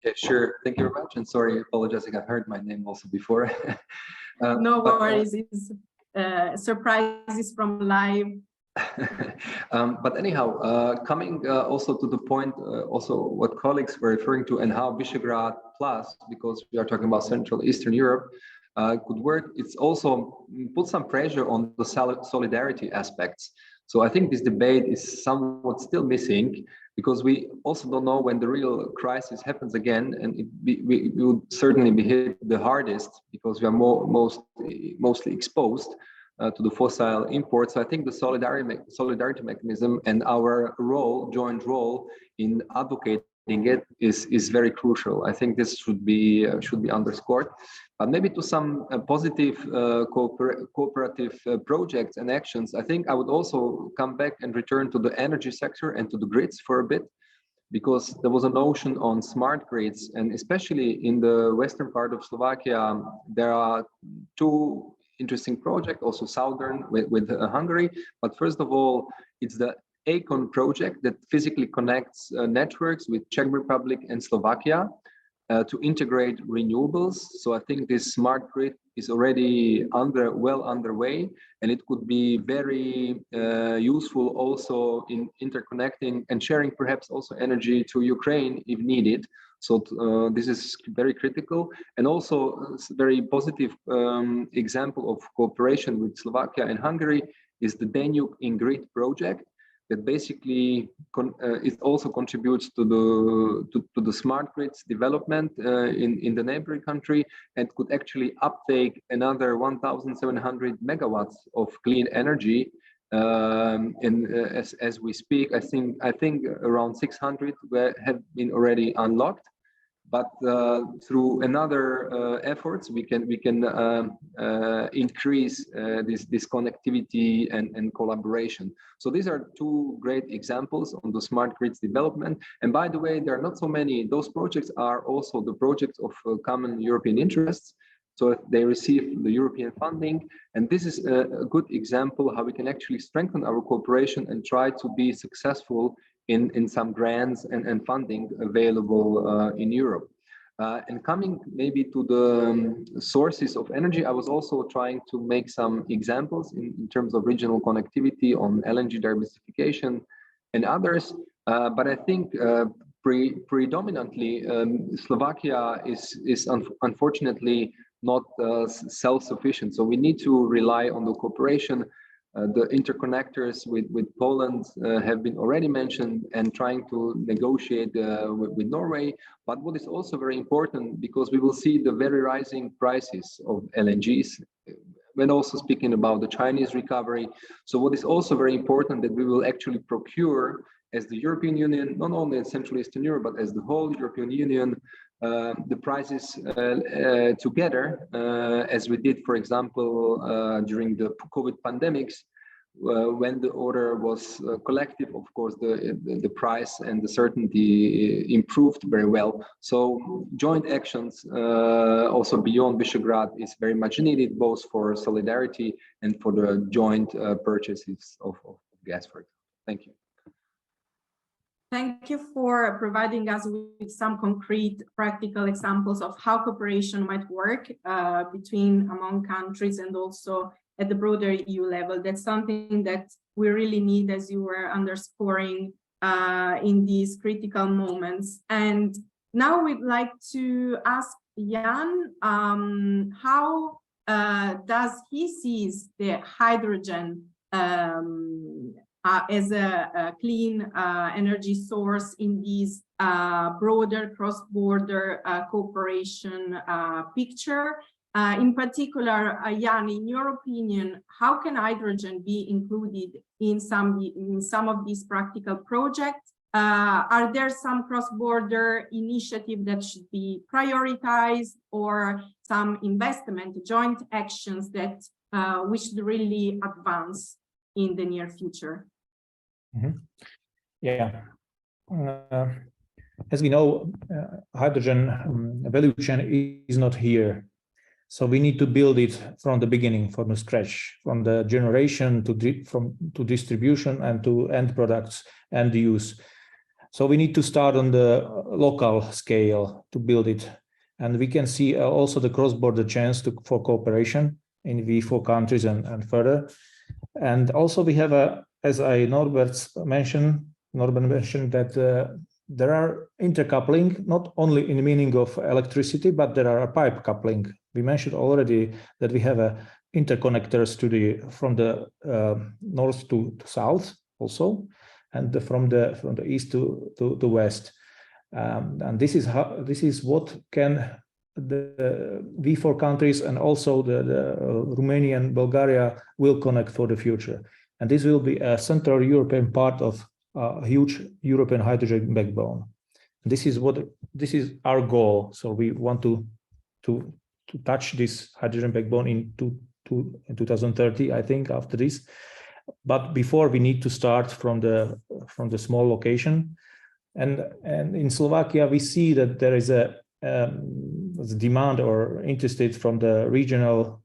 Yeah, sure. Thank you very much. And sorry, I apologize, I got heard my name also before. No worries, it's surprises from live. But anyhow, coming also to the point, also what colleagues were referring to, and how Visegrad Plus, because we are talking about Central Eastern Europe, could work. It's also put some pressure on the solidarity aspects. So I think this debate is somewhat still missing, because we also don't know when the real crisis happens again, and we would certainly be hit the hardest because we are mostly exposed to the fossil imports. So I think the solidarity mechanism and our joint role in advocating it is very crucial. I think this should be underscored. Maybe to some positive cooperative projects and actions, I think I would also come back and return to the energy sector and to the grids for a bit, because there was a notion on smart grids, and especially in the western part of Slovakia, there are two interesting projects, also southern with Hungary. But first of all, it's the ACON project that physically connects networks with Czech Republic and Slovakia to integrate renewables. So I think this smart grid is already well underway, and it could be very useful also in interconnecting and sharing perhaps also energy to Ukraine if needed. So this is very critical, and also a very positive example of cooperation with Slovakia and Hungary is the Danube in Grid project, that basically it also contributes to the smart grids development in the neighboring country, and could actually uptake another 1,700 megawatts of clean energy. As we speak, I think around 600 have been already unlocked. But through another efforts, we can increase this connectivity and collaboration. So these are two great examples on the smart grids development. And by the way, there are not so many. Those projects are also the projects of common European interests. So they receive the European funding, and this is a good example how we can actually strengthen our cooperation and try to be successful in some grants and funding available in Europe. And coming maybe to the sources of energy, I was also trying to make some examples in terms of regional connectivity on LNG diversification and others. But I think predominantly Slovakia is unfortunately not self-sufficient. So we need to rely on the cooperation. The interconnectors with Poland have been already mentioned, and trying to negotiate with Norway. But what is also very important, because we will see the very rising prices of LNGs, when also speaking about the Chinese recovery. So what is also very important, that we will actually procure as the European Union, not only in Central Eastern Europe, but as the whole European Union, the prices together, as we did, for example, during the COVID pandemics, when the order was collective. Of course, the price and the certainty improved very well. So joint actions, also beyond Visegrad, is very much needed, both for solidarity and for the joint purchases of gas, for example. Thank you. Thank you for providing us with some concrete practical examples of how cooperation might work among countries, and also at the broader EU level. That's something that we really need, as you were underscoring, in these critical moments. And now we'd like to ask Jan, how does he sees the hydrogen as a clean energy source in these broader cross-border cooperation picture. In particular, Jan, in your opinion, how can hydrogen be included in some of these practical projects? Are there some cross-border initiative that should be prioritized, or some investment, joint actions that we should really advance in the near future? Mm-hmm. Yeah. As we know, hydrogen value chain is not here. So we need to build it from the beginning, from the scratch, from the generation to distribution and to end products and use. So we need to start on the local scale to build it. And we can see also the cross-border chance for cooperation in V4 countries and further. And also we have as Norbert mentioned that there are intercoupling, not only in the meaning of electricity, but there are a pipe coupling. We mentioned already that we have a interconnectors from the north to south also, and from the east to west. And this is what can the V4 countries and also the Romania and Bulgaria will connect for the future. And this will be a Central European part of a huge European hydrogen backbone. This is our goal. So we want to touch this hydrogen backbone in 2030, I think, after this. But before, we need to start from the small location. And in Slovakia, we see that there is a demand or interest from the regional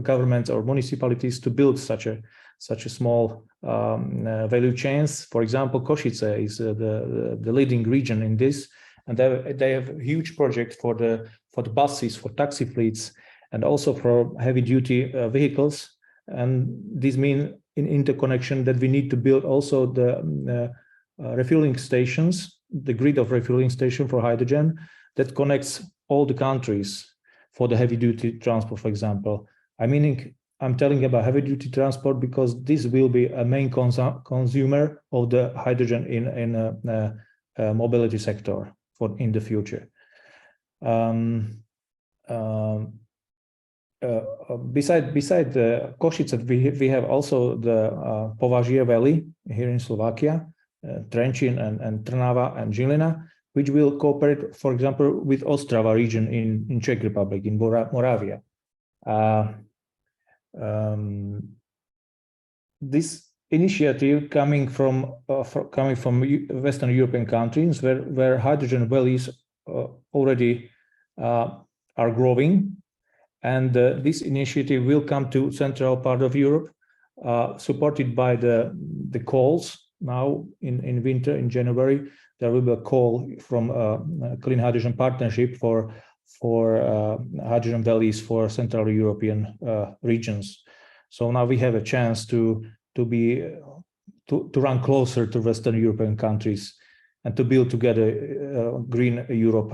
governments or municipalities to build such a small value chains. For example, Košice is the leading region in this, and they have a huge project for the buses, for taxi fleets, and also for heavy duty vehicles. And this means in interconnection that we need to build also the refueling stations, the grid of refueling station for hydrogen that connects all the countries for the heavy duty transport, for example. I'm telling about heavy duty transport because this will be a main consumer of the hydrogen in mobility sector in the future. Beside the Košice, we have also the Považie Valley here in Slovakia, Trenčín and Trnava and Žilina, which will cooperate, for example, with Ostrava region in Czech Republic, in Moravia. This initiative coming from Western European countries where hydrogen valleys already are growing, and this initiative will come to central part of Europe, supported by the calls. Now in winter, in January, there will be a call from Clean Hydrogen Partnership for hydrogen valleys for Central European regions. So now we have a chance to run closer to Western European countries and to build together green Europe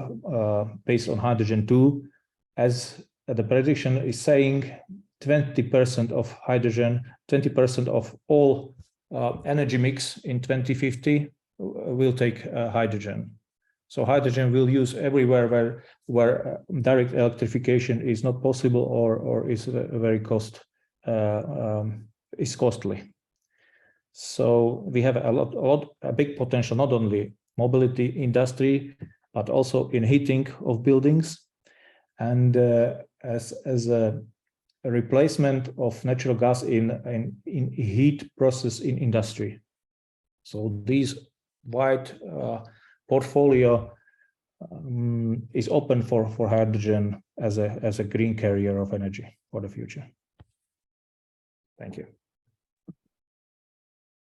based on hydrogen too. As the prediction is saying, 20% of hydrogen, 20% of all energy mix in 2050 will take hydrogen. So hydrogen will use everywhere where direct electrification is not possible or is very costly. So we have a big potential, not only mobility industry, but also in heating of buildings, and as a replacement of natural gas in heat process in industry. So this wide portfolio is open for hydrogen as a green carrier of energy for the future. Thank you.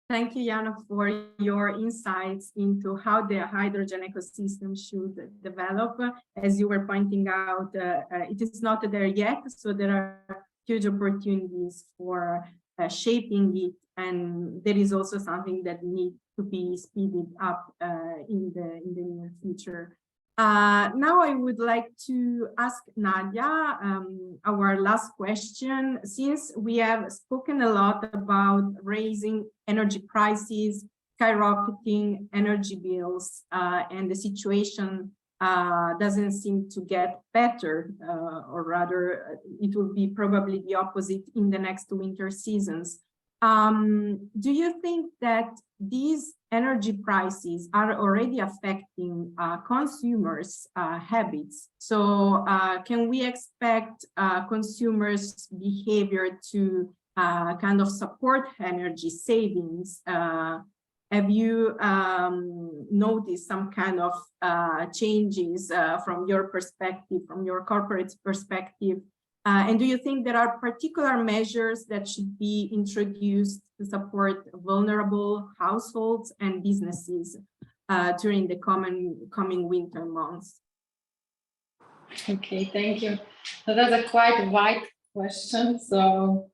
Thank you, Jana, for your insights into how the hydrogen ecosystem should develop. As you were pointing out, it is not there yet, so there are huge opportunities for shaping it, and there is also something that needs to be speeded up in the near future. Now I would like to ask Nadia our last question. Since we have spoken a lot about raising energy prices, skyrocketing energy bills, and the situation doesn't seem to get better, or rather it will be probably the opposite in the next winter seasons. Do you think that these energy prices are already affecting consumers' habits? So can we expect consumers' behavior to kind of support energy savings? Have you noticed some kind of changes from your perspective, from your corporate perspective? And do you think there are particular measures that should be introduced to support vulnerable households and businesses during the coming winter months? Okay, thank you. So that's a quite wide question. So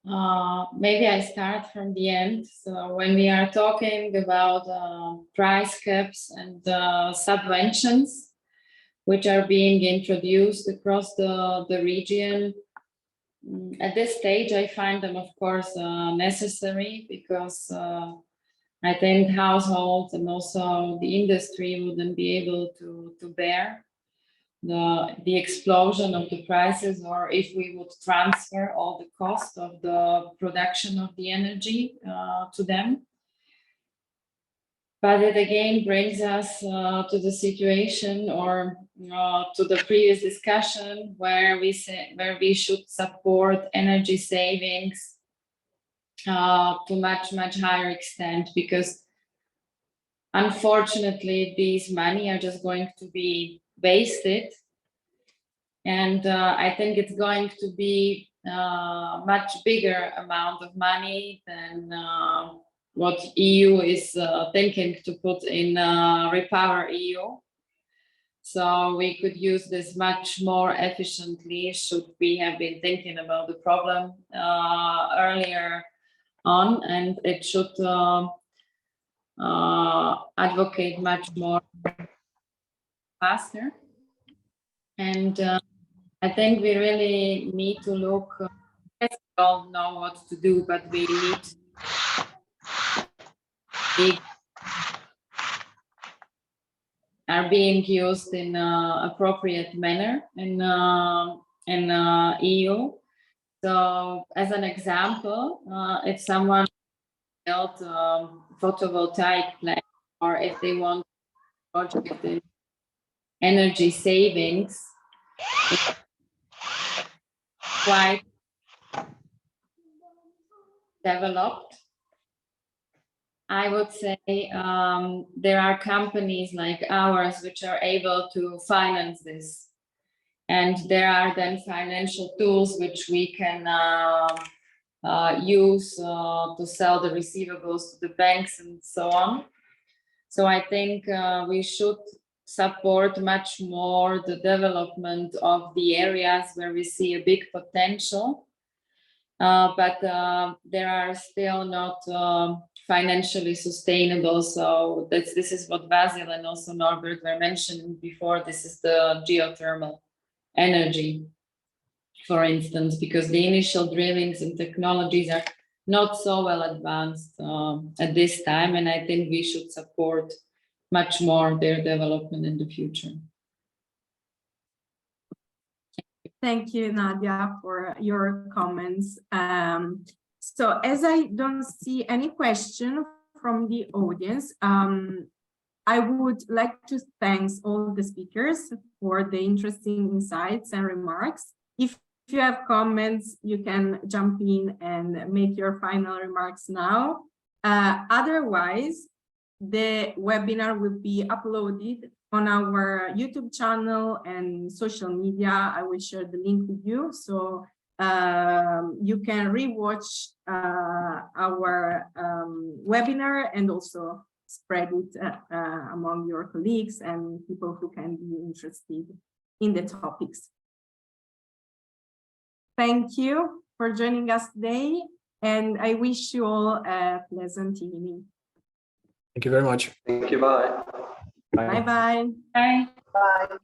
maybe I start from the end. So when we are talking about price caps and subventions, which are being introduced across the region. At this stage, I find them, of course, necessary, because I think households and also the industry wouldn't be able to bear the explosion of the prices, or if we would transfer all the cost of the production of the energy to them. But it again brings us to the situation, or to the previous discussion, where we should support energy savings to much higher extent, because unfortunately these money are just going to be wasted, and I think it's going to be much bigger amount of money than what EU is thinking to put in Repower EU. So we could use this much more efficiently, should we have been thinking about the problem earlier on, and it should advocate much more faster. And I think we really need to look, we don't know what to do, but we need are being used in an appropriate manner in EU. So as an example, if someone built a photovoltaic plant, or if they want to project in energy savings, it's quite developed. I would say there are companies like ours which are able to finance this. And there are then financial tools which we can use to sell the receivables to the banks and so on. So I think we should support much more the development of the areas where we see a big potential. But there are still not financially sustainable. So this is what Vasil and also Norbert were mentioning before. This is the geothermal energy, for instance, because the initial drillings and technologies are not so well advanced at this time. And I think we should support much more their development in the future. Thank you, Nadia, for your comments. So as I don't see any question from the audience, I would like to thank all the speakers for the interesting insights and remarks. If you have comments, you can jump in and make your final remarks now. Otherwise, the webinar will be uploaded on our YouTube channel and social media. I will share the link with you, so you can rewatch our webinar and also spread it among your colleagues and people who can be interested in the topics. Thank you for joining us today, and I wish you all a pleasant evening. Thank you very much. Thank you. Bye. Bye-bye. Bye. Bye.